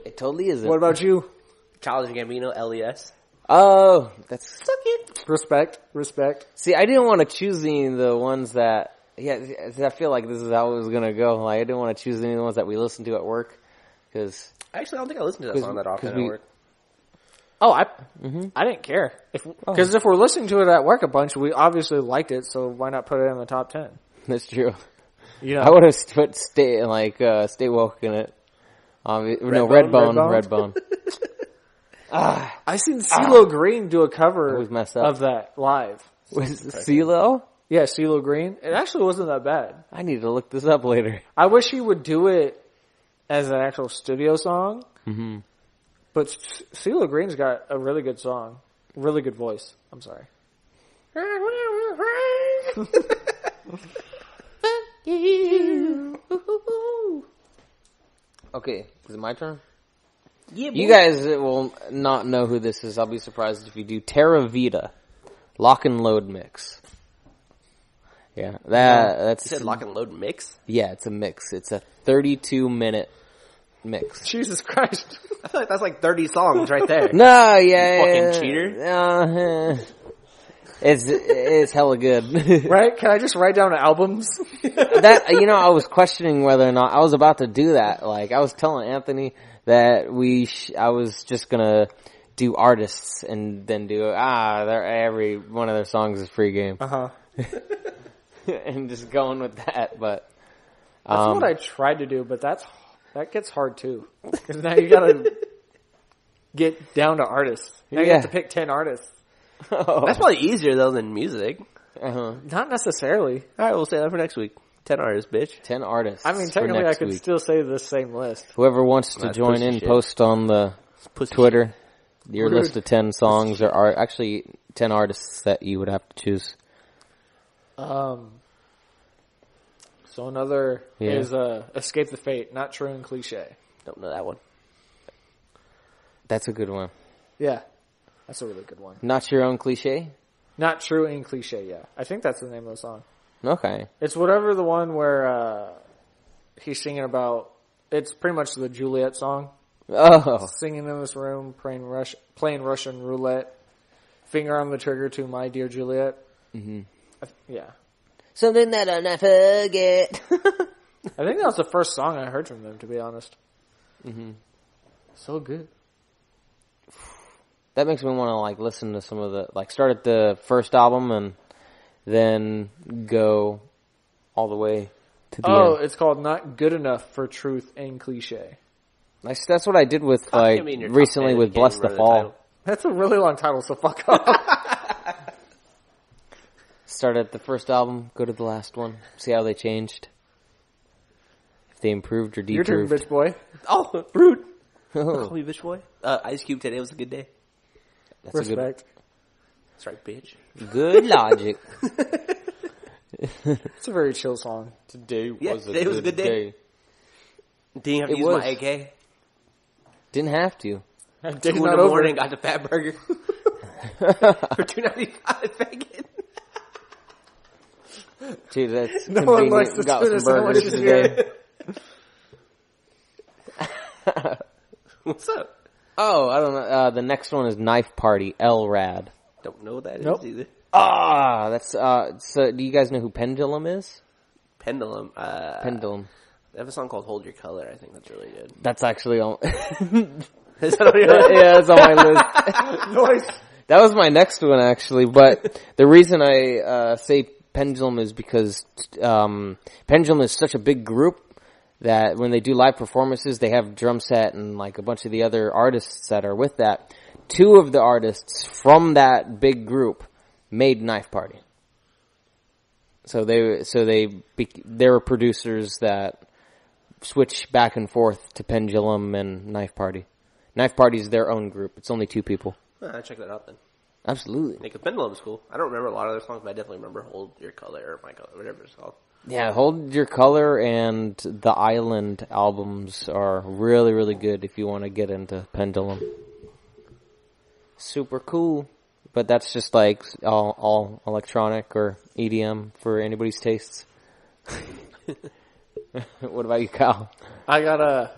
it totally isn't. What about you? Childish Gambino, LES. Oh, that's suck it. Respect. See, I didn't want to choose any of the ones that. Yeah, I feel like this is how it was gonna go. Like, I didn't want to choose any of the ones that we listened to at work, because actually, I don't think I listened to that song that often at work. Oh, I didn't care because if we're listening to it at work a bunch, we obviously liked it. So why not put it in the top 10? That's true. You know, I would have put Stay Woke in it. Redbone. I seen CeeLo Green do a cover of that live. Was it CeeLo? Yeah, CeeLo Green. It actually wasn't that bad. I need to look this up later. I wish he would do it as an actual studio song. Mm-hmm. But CeeLo Green's got a really good song. Really good voice. I'm sorry. Okay, is it my turn? Yeah, boy. You guys will not know who this is. I'll be surprised if you do. Terra Vita. Lock and Load Mix. Yeah, that's... You said Lock and Load Mix? Yeah, it's a mix. It's a 32-minute mix. Jesus Christ. I feel like that's like 30 songs right there. No, yeah. You fucking cheater. It's hella good. Right? Can I just write down albums? I was questioning whether or not... I was about to do that. Like, I was telling Anthony that I was just gonna do artists and then do... every one of their songs is free game. Uh-huh. And just going with that, but that's what I tried to do, but that gets hard too. Because now you gotta get down to artists. Now you have to pick 10 artists. Oh. That's probably easier though than music. Uh-huh. Not necessarily. All right, we'll say that for next week. 10 artists, bitch. 10 artists. I mean, technically, I could still say the same list. Whoever wants to join in, post on the Twitter your list of 10 songs or actually 10 artists that you would have to choose. So another is Escape the Fate, Not True and Cliche. Don't know that one. That's a good one. Yeah, that's a really good one. Not Your Own Cliche? Not True and Cliche, yeah. I think that's the name of the song. Okay. It's whatever the one where he's singing about, it's pretty much the Juliet song. Oh. Singing in this room, playing Russian roulette, finger on the trigger to My Dear Juliet. Mm-hmm. Yeah. Something that I'll not forget. I think that was the first song I heard from them, to be honest. Mm-hmm. So good. That makes me want to listen to some of the start at the first album and then go all the way to the end. It's called Not Good Enough for Truth and Cliche. That's what I did with recently with Bless the Fall. That's a really long title, so fuck off. Start at the first album, go to the last one, see how they changed. If they improved or deproved. Your turn, bitch boy. Oh, rude. Call me bitch boy. Ice Cube, Today Was a Good Day. That's Respect. That's right, bitch. Good logic. It's a very chill song. Today was today was a good day. Didn't you have to use my AK? Didn't have to. Day's 2 in not the over. morning, got the fat burger. For $2.95 bacon. Dude, that's No convenient. one likes to Got spend some as much burgers as today. What's up? Oh, I don't know. The next one is Knife Party, L.A.B. Don't know what that Nope. is either. That's, so do you guys know who Pendulum is? Pendulum. Pendulum. They have a song called Hold Your Color. I think that's really good. That's actually on. Is that on your Yeah, it's on my list. Nice. That was my next one, actually. But the reason I say Pendulum is because Pendulum is such a big group that when they do live performances, they have drum set and like a bunch of the other artists that are with that. 2 of the artists from that big group made Knife Party. So they were producers that switch back and forth to Pendulum and Knife Party. Knife Party is their own group. It's only 2 people. I'll check that out then. Absolutely. Like, Pendulum's cool. I don't remember a lot of their songs, but I definitely remember Hold Your Color or My Color, whatever it's called. Yeah, Hold Your Color and the Island albums are really, really good if you want to get into Pendulum. Super cool. But that's just like all electronic or EDM for anybody's tastes. What about you, Kyle? I got a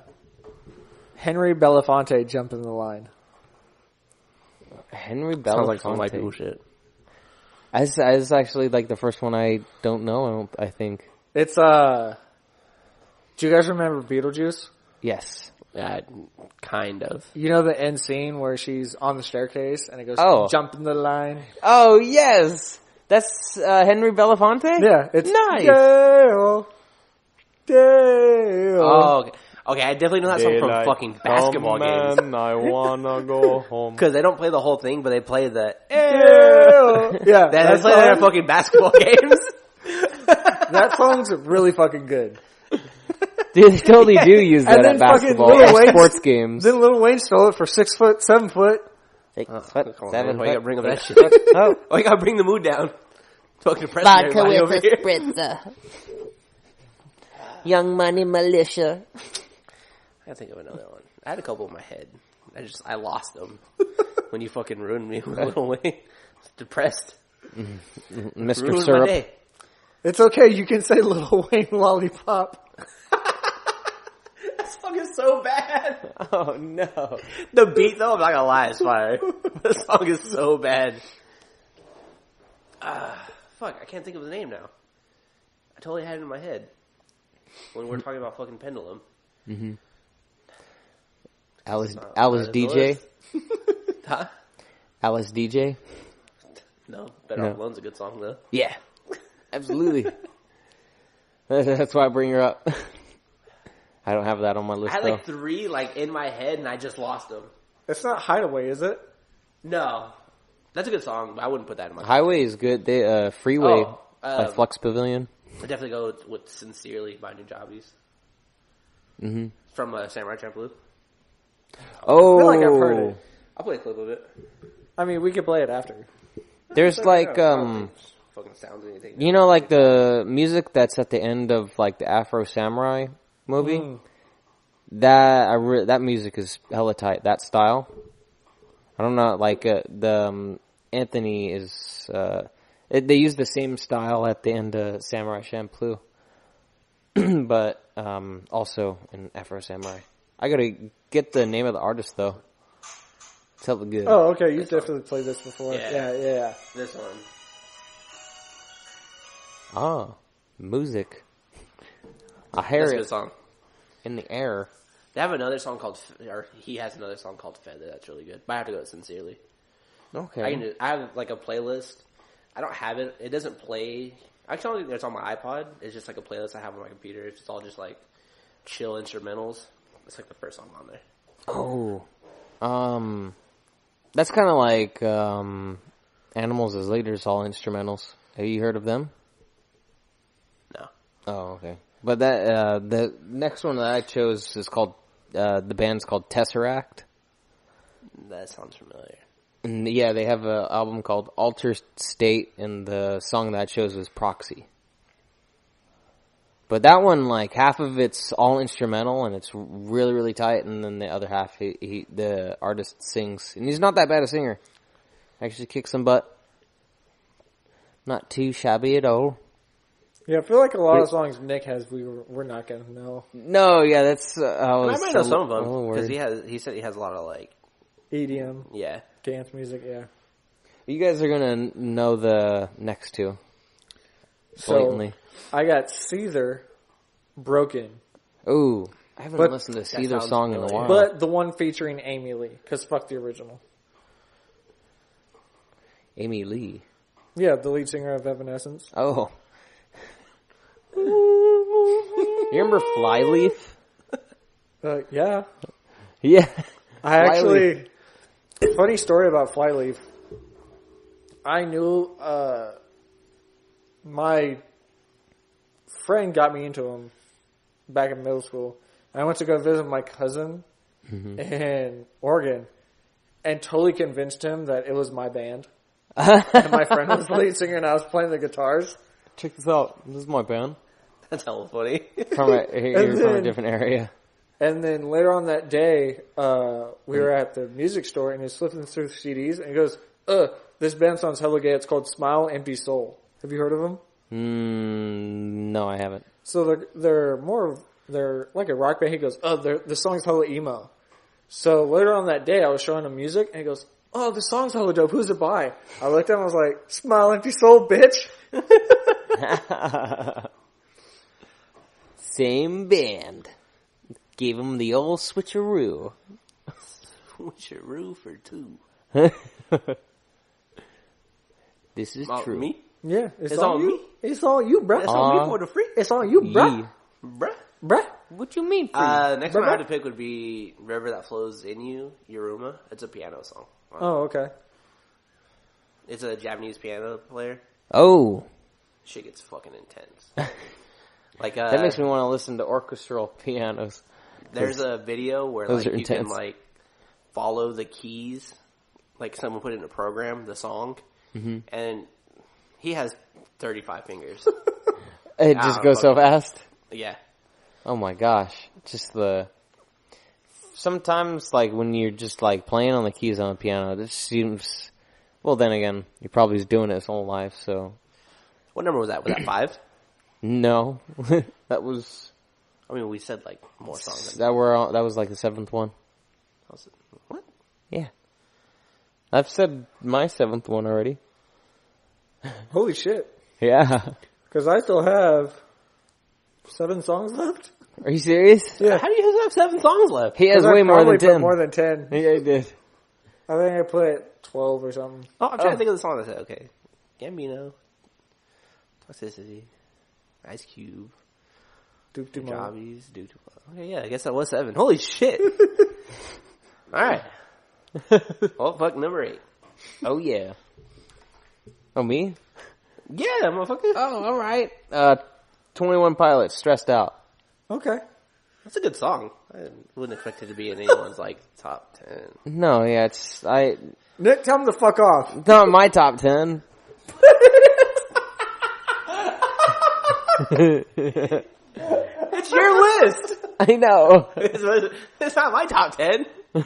Henry Belafonte jump in the line. Henry Belafonte. Sounds like some white people shit. It's actually like the first one I don't know, I think. It's, do you guys remember Beetlejuice? Yes. Yeah, kind of. You know the end scene where she's on the staircase and it goes, jump in the line? Oh, yes! That's Henry Belafonte? Yeah, it's nice. Dale. Dale. Oh, okay. Okay, I definitely know that song from fucking basketball games. I wanna go home. Because they don't play the whole thing, but they play the... Yeah, they play that at fucking basketball games. That song's really fucking good. Dude, they totally do use that at basketball or sports games. Then Lil Wayne stole it for 6 foot, 7 foot. 6 foot, 7 Why you gotta foot. bring up that shit? Oh. Why you gotta bring the mood down? Fucking depressing Vodka everybody with over a here. spritzer. Young Money Militia. I gotta think of another one. I had a couple in my head. I lost them when you fucking ruined me with Lil Wayne. I was depressed. Mr. Ruined my Syrup. day. It's okay, you can say Lil Wayne Lollipop. That song is so bad. Oh, no. The beat, though, I'm not gonna lie, is fire. The song is so bad. Fuck, I can't think of the name now. I totally had it in my head when we were talking about fucking Pendulum. Mm-hmm. Alice the DJ? list. Huh? Alice DJ? No, Better Off Alone's a good song, though. Yeah. Absolutely. That's why I bring her up. I don't have that on my list, I had though. like 3 in my head, and I just lost them. It's not Hideaway, is it? No. That's a good song, but I wouldn't put that in my Highway is good. Freeway by Oh, Flux Pavilion. I definitely go with Sincerely by New Jobbies. Mm-hmm. From Samurai Champloo. Oh. I feel like I've heard it. I'll play a clip of it. I mean, we could play it after. There's like, Fucking sounds or anything. you know, like the music that's at the end of like the Afro Samurai movie? That music is hella tight. That style. I don't know, like Anthony is, they use the same style at the end of Samurai Champloo. But, also in Afro Samurai. I gotta get the name of the artist though. It's hella good. Oh, okay, you've definitely played this before. Yeah. This one. Ah, music. I hear That's a it good song. in the air. They have another song called, or he has another song called Feather that's really good. But I have to go with Sincerely. Okay. I have like a playlist. I don't have it. It doesn't play. Actually, I don't think it's on my iPod. It's just like a playlist I have on my computer. It's all just like chill instrumentals. It's like the first song on there. Oh. That's kind of like Animals as Leaders, all instrumentals. Have you heard of them? No. Oh, okay. But that the next one that I chose is called the band's called Tesseract. That sounds familiar. And yeah, they have an album called Altered State, and the song that I chose was Proxy. But that one, like, half of it's all instrumental, and it's really, really tight, and then the other half, the artist sings. And he's not that bad a singer. Actually kicks some butt. Not too shabby at all. Yeah, I feel like a lot of songs Nick has, we're not going to know. No, yeah, that's... I might know some of them, because he said he has a lot of, like... EDM. Yeah. Dance music, yeah. You guys are going to know the next two. Blatantly. So, I got Seether, Broken. Ooh, I haven't listened to Seether song in a while. But the one featuring Amy Lee, because fuck the original. Amy Lee? Yeah, the lead singer of Evanescence. Oh. You remember Flyleaf? Yeah. Yeah. I actually... Funny story about Flyleaf. I knew... my friend got me into him back in middle school. I went to go visit my cousin in Oregon and totally convinced him that it was my band. And my friend was the lead singer and I was playing the guitars. Check this out. This is my band. That's hella funny. You're from a different area. And then later on that day, we were at the music store and he's flipping through CDs and he goes, this band sounds hella gay. It's called Smile, Empty Soul. Have you heard of them? No, I haven't. So they're like a rock band. He goes, the song's hella emo. So later on that day, I was showing him music, and he goes, the song's hella dope. Who's it by? I looked at him, I was like, Smile, Empty Soul, bitch. Same band. Gave him the old switcheroo. Switcheroo for two. This is true. Me? Yeah, it's all you. me. It's all you, bruh. It's all me for the free. It's all you, bruh. Bruh. What you mean? Next one I had to pick would be River That Flows In You, Yoruma. It's a piano song. Oh, okay. It's a Japanese piano player. Oh. Shit gets fucking intense. Like that makes me want to listen to orchestral pianos. There's a video where like you can like follow the keys, like someone put it in a program, the song, and he has 35 fingers. It just goes so fast? Yeah. Oh my gosh. Sometimes, like, when you're just, like, playing on the keys on a piano, this seems... Well, then again, he probably was doing it his whole life, so... What number was that? Was that 5? No. That was... I mean, we said, like, more songs. That was, like, the 7th one. What? Yeah. I've said my 7th one already. Holy shit. Yeah. Because I still have 7 songs left. Are you serious? Yeah. How do you have 7 songs left? He has way more than 10. More than 10. Yeah, he did. I think I put 12 or something. Oh, I'm trying to think of the song I said. Okay. Gambino. Toxicity. Ice Cube. Duke Jobbies. Okay, yeah, I guess that was 7. Holy shit. Alright. Well, fuck, number 8. Oh, yeah. Oh, me? Yeah, motherfucker. Oh, alright. 21 Pilots, Stressed Out. Okay. That's a good song. I wouldn't expect it to be in anyone's, like, top 10. No, yeah, Nick, tell him to fuck off. It's not my top 10. It's your list. I know. It's not my top 10. I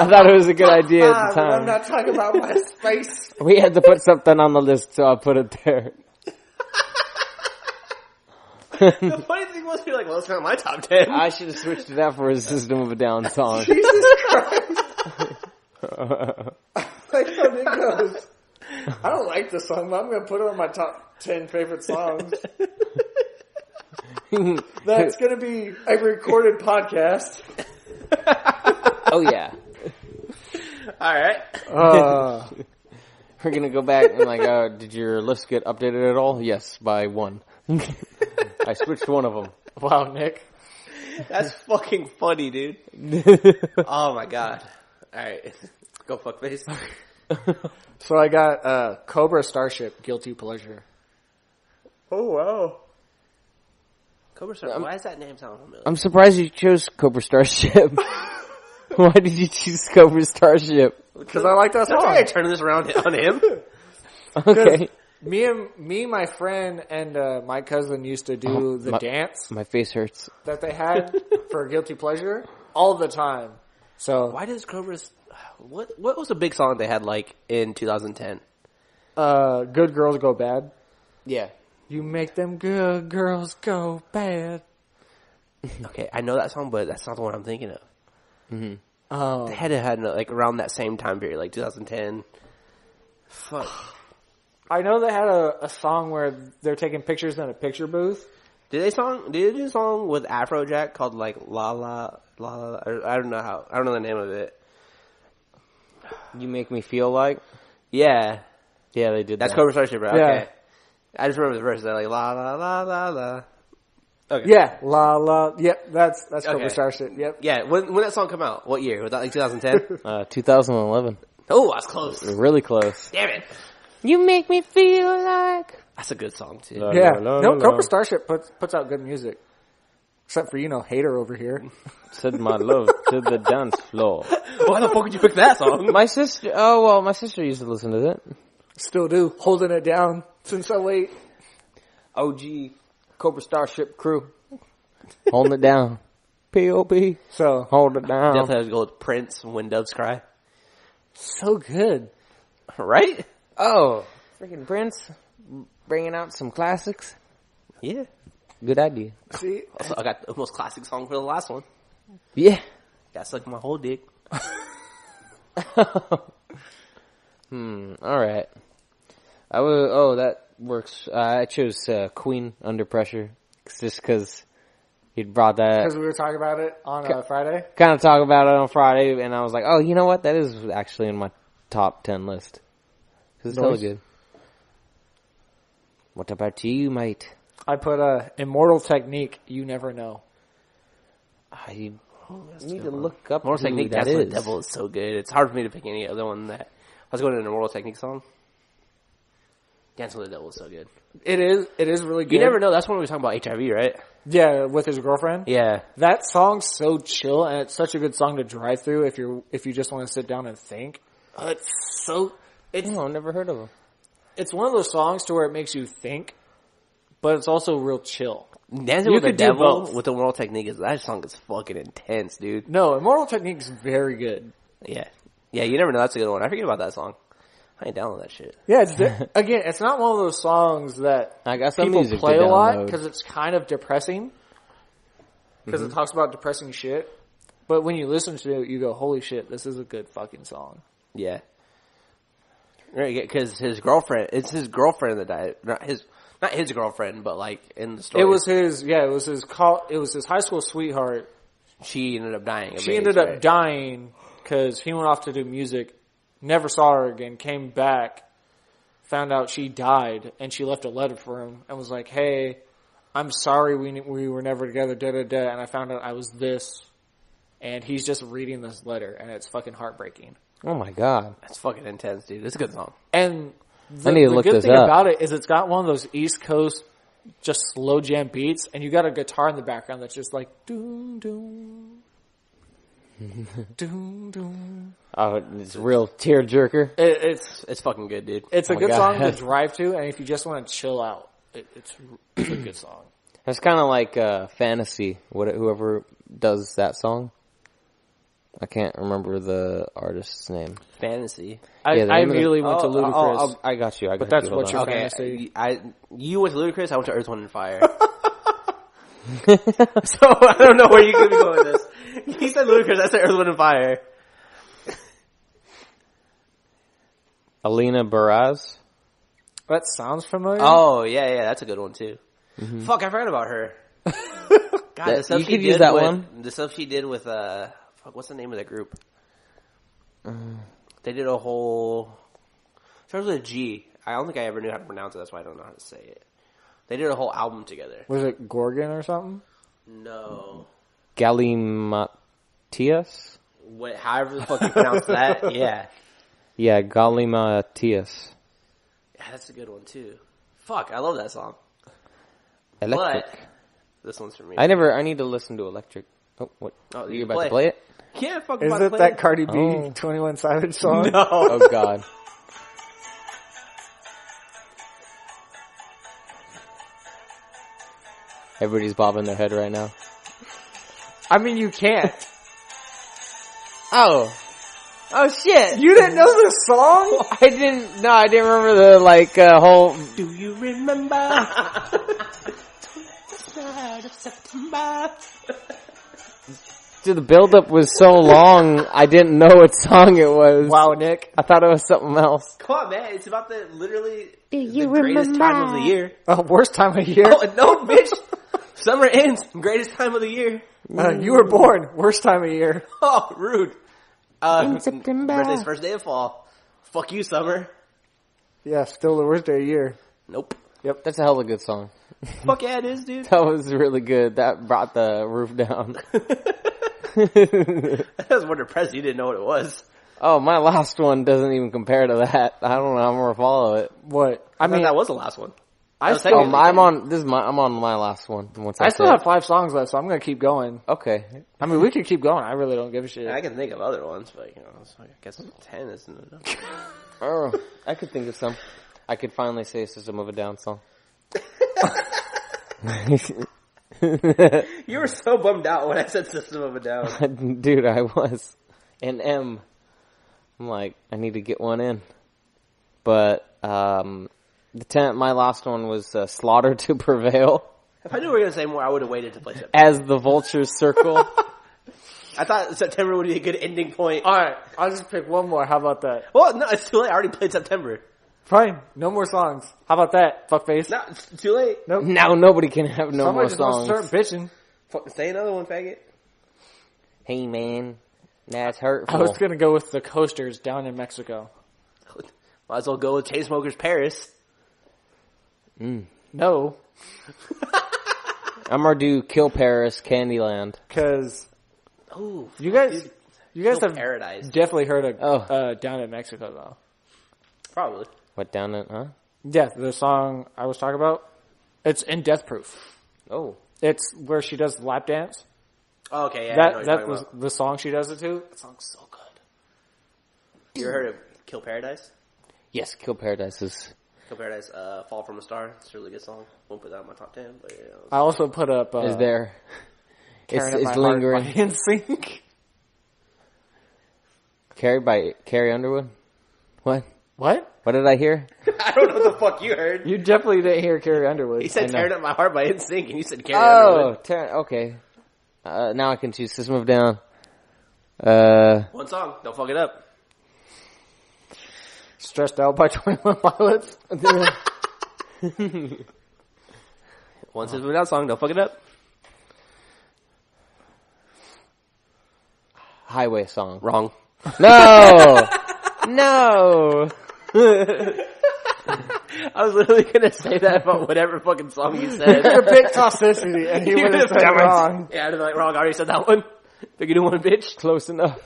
thought it was a good idea at the time. I'm not talking about my space. We had to put something on the list, so I put it there. The funny thing was, you're like, well, it's not my top 10. I should have switched it out for a System of a Down song. Jesus Christ. Like how Nick goes, I don't like this song, but I'm going to put it on my top 10 favorite songs. That's going to be a recorded podcast. Oh, yeah. Alright. We're going to go back and like, did your list get updated at all? Yes, by 1. I switched one of them. Wow, Nick. That's fucking funny, dude. Oh my god. Alright. Go fuckface. So I got Cobra Starship, Guilty Pleasure. Oh, wow. Cobra Starship. Why does that name sound familiar? I'm surprised you chose Cobra Starship. Why did you choose Cobra Starship? Because I like that song. I'm turning this around on him. Okay. My friend, and my cousin used to do the dance. My face hurts. That they had for Guilty Pleasure all the time. So why does Cobra's... What was a big song they had like in 2010? Good Girls Go Bad. Yeah. You make them good girls go bad. Okay, I know that song, but that's not the one I'm thinking of. Mm-hmm. They had like around that same time period, like 2010. Fuck. I know they had a song where they're taking pictures in a picture booth. Did they do a song with Afrojack called like La La La La? I don't know the name of it. You Make Me Feel Like? Yeah. Yeah, they did That's that. Cobra Starship, right? Yeah. Okay. I just remember the verse. They're like la la la la la. Okay. Yeah, La La. Yep, that's Cobra Okay. Starship. Yep. Yeah. When that song come out? What year? Was that like 2010? 2011. Oh, that's close. Really close. Damn it. You make me feel like... That's a good song too. Yeah. No, Cobra Starship puts out good music. Except for, Hater over here. Said my love to the dance floor. Why the fuck would you pick that song? My sister used to listen to it. Still do. Holding it down since 08. OG Cobra Starship crew. Holding it down. P.O.P. So, Hold it down. Definitely have to go with Prince, When Doves Cry. so good. Right? Oh, freaking Prince. Bringing out some classics. Yeah. Good idea. See? Also, I got the most classic song for the last one. Yeah. Got suck my whole dick. Alright. That works. I chose Queen, Under Pressure. Just because he'd brought that. Because we were talking about it on Friday. Kind of talk about it on Friday, and I was like, oh, you know what? That is actually in my top 10 list. Because it's hella good. What about you, mate? I put Immortal Technique, You Never Know. I need to look up Immortal Technique, that Dance with is. the Devil is so good. It's hard for me to pick any other one that... I was going to an Immortal Technique song. Dance with the Devil is so good. It is really good. You never know. That's when we were talking about HIV, right? Yeah, with his girlfriend. Yeah. That song's so chill, and it's such a good song to drive through if you just want to sit down and think. It's I've never heard of him. It's one of those songs to where it makes you think, but it's also real chill. Dancing with the Devil with the Immortal Technique, that song is fucking intense, dude. No, Immortal Technique is very good. Yeah. Yeah, you never know. That's a good one. I forget about that song. I ain't download that shit. Yeah, again, it's not one of those songs that I got some people music play to a lot download. because it's kind of depressing. Because it talks about depressing shit. But when you listen to it, you go, holy shit, this is a good fucking song. Yeah. Right, because it's his girlfriend that died. Not his girlfriend, but like in the story. It was his high school sweetheart. She ended up dying. She ended up dying because he went off to do music, never saw her again, came back, found out she died, and she left a letter for him and was like, hey, I'm sorry we were never together, da-da-da, and I found out I was this. And he's just reading this letter, and it's fucking heartbreaking. Oh my god. That's fucking intense, dude. It's a good song. And I need to look good this thing up. about it is it's got one of those East Coast just slow jam beats, and you got a guitar in the background that's just like doom doom doom doom. Oh, it's a real tearjerker. It's fucking good, dude. It's a my good God. song to drive to, and if you just want to chill out, it's a good song. It's kind of like Fantasy. Whoever does that song. I can't remember the artist's name. Fantasy. I immediately went to Ludacris. I got you. But that's what Hold your on. fantasy. You went to Ludacris. I went to Earth, Wind, and Fire. So I don't know where you could be going with this. He said Ludacris. I said Earth, Wind, and Fire. Alina Baraz. That sounds familiar. Oh yeah, that's a good one too. Mm-hmm. Fuck, I forgot about her. God, the stuff you she could did use that with, one. The stuff she did with what's the name of that group? They did a whole. Starts with a G. I don't think I ever knew how to pronounce it. That's why I don't know how to say it. They did a whole album together. Was it Gorgon or something? No. Galimatias? However the fuck you pronounce that, yeah. Yeah, Galimatias. Yeah, that's a good one too. Fuck, I love that song. Electric. But this one's for me. I need to listen to Electric. Oh, what? Oh, you about to play it? Yeah, fuck. Is it that Cardi B 21 Savage song? No. Oh god. Everybody's bobbing their head right now. I mean, you can't. Oh shit! You didn't know the song? I didn't remember the, whole... Do you remember? Dude, the build-up was so long, I didn't know what song it was. Wow, Nick. I thought it was something else. Come on, man. It's about the you greatest remember? time of the year. Oh, worst time of year? Oh, no, bitch. Summer ends. Greatest time of the year. You were born. Worst time of year. Oh, rude. In September. Birthday's first day of fall. Fuck you, summer. Yeah, still the worst day of year. Nope. Yep. That's a hell of a good song. Fuck yeah, it is, dude. That was really good. That brought the roof down. I was more depressed you didn't know what it was. Oh, my last one doesn't even compare to that. I don't know. I'm gonna follow it. What? I mean, that was the last one. I'm on my last one. I still have 5 songs left, so I'm gonna keep going. Okay. I mean, we could keep going. I really don't give a shit. I can think of other ones, but so I guess 10 isn't enough. Oh, I could think of some. I could finally say a System of a Down song. You were so bummed out when I said System of a Down. Dude, I was. And I'm like, I need to get one in. But, my last one was Slaughter to Prevail. If I knew we were going to say more, I would have waited to play September. As the Vultures Circle. I thought September would be a good ending point. Alright, I'll just pick one more. How about that? Well, no, it's too late. I already played September. Fine. No more songs. How about that, fuckface? No, it's too late. Nope. Now nobody can have no Somebody's more songs. Gonna start bitching. Say another one, faggot. Hey man, that's hurtful. I was gonna go with the Coasters down in Mexico. Might as well go with Chainsmokers Paris. No. I'm gonna do Kill Paris, Candyland. Cause Oh, you guys have Paradise. definitely heard of Down in Mexico though. Probably. What, down in, huh? Yeah, the song I was talking about. It's in Death Proof. Oh. It's where she does the lap dance. Oh, okay, yeah. That was the song she does it to. That song's so good. You ever heard of Kill Paradise? Yes, Kill Paradise is... Kill Paradise, Fall from a Star. It's a really good song. Won't put that in my top 10, but yeah. I also put up... is there... It's lingering. By NSYNC. Carrie Underwood? What? What? What did I hear? I don't know what the fuck you heard. You definitely didn't hear Carrie Underwood. He said Tearing Up My Heart by NSYNC, and you said Carrie Underwood. Okay. Now I can choose System of a Down. One song. Don't fuck it up. Stressed Out by 21 Pilots. One System of a Down song. Don't fuck it up. Highway song. Wrong. No! No! I was literally gonna say that about whatever fucking song you said. You picked Toxicity, and he would have said wrong. Yeah, I'd be like, wrong. I already said that one. Pick a new one, bitch. Close enough.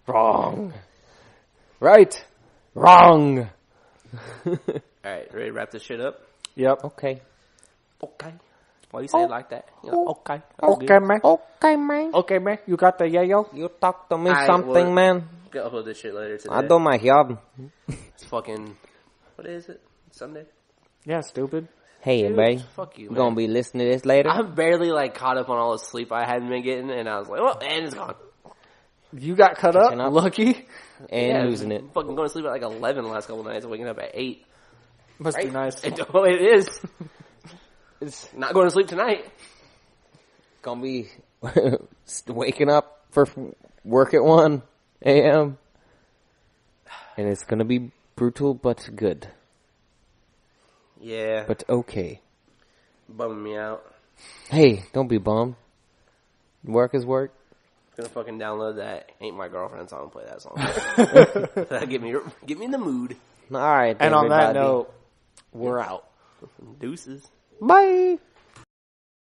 Wrong. Right. Wrong. Alright, ready to wrap this shit up? Yep. Okay. Okay. Why do you say it like that? You know, okay. Okay, man. Okay, man. Okay, man. You got the yayo? You talk to me I something, will- man. I'll upload this shit later today. I do my job. It's fucking... What is it? Sunday? Yeah, stupid. Hey, Dude, buddy. fuck you, You man. gonna be listening to this later? I'm barely, caught up on all the sleep I hadn't been getting, and I was like, well, and it's gone. You got cut up? Catching up. Lucky. And Yeah, losing it. Fucking going to sleep at 11 the last couple nights and waking up at 8. Must be Right? nice. Well, it is. It's Not going to sleep tonight. gonna be waking up for work at 1 a.m. And it's gonna be brutal but good. Yeah. But okay. Bumming me out. Hey, don't be bummed. Work is work. Gonna fucking download that Ain't My Girlfriend song and play that song. That'll get me in the mood. Alright, And on that everybody. note, we're out. Deuces. Bye!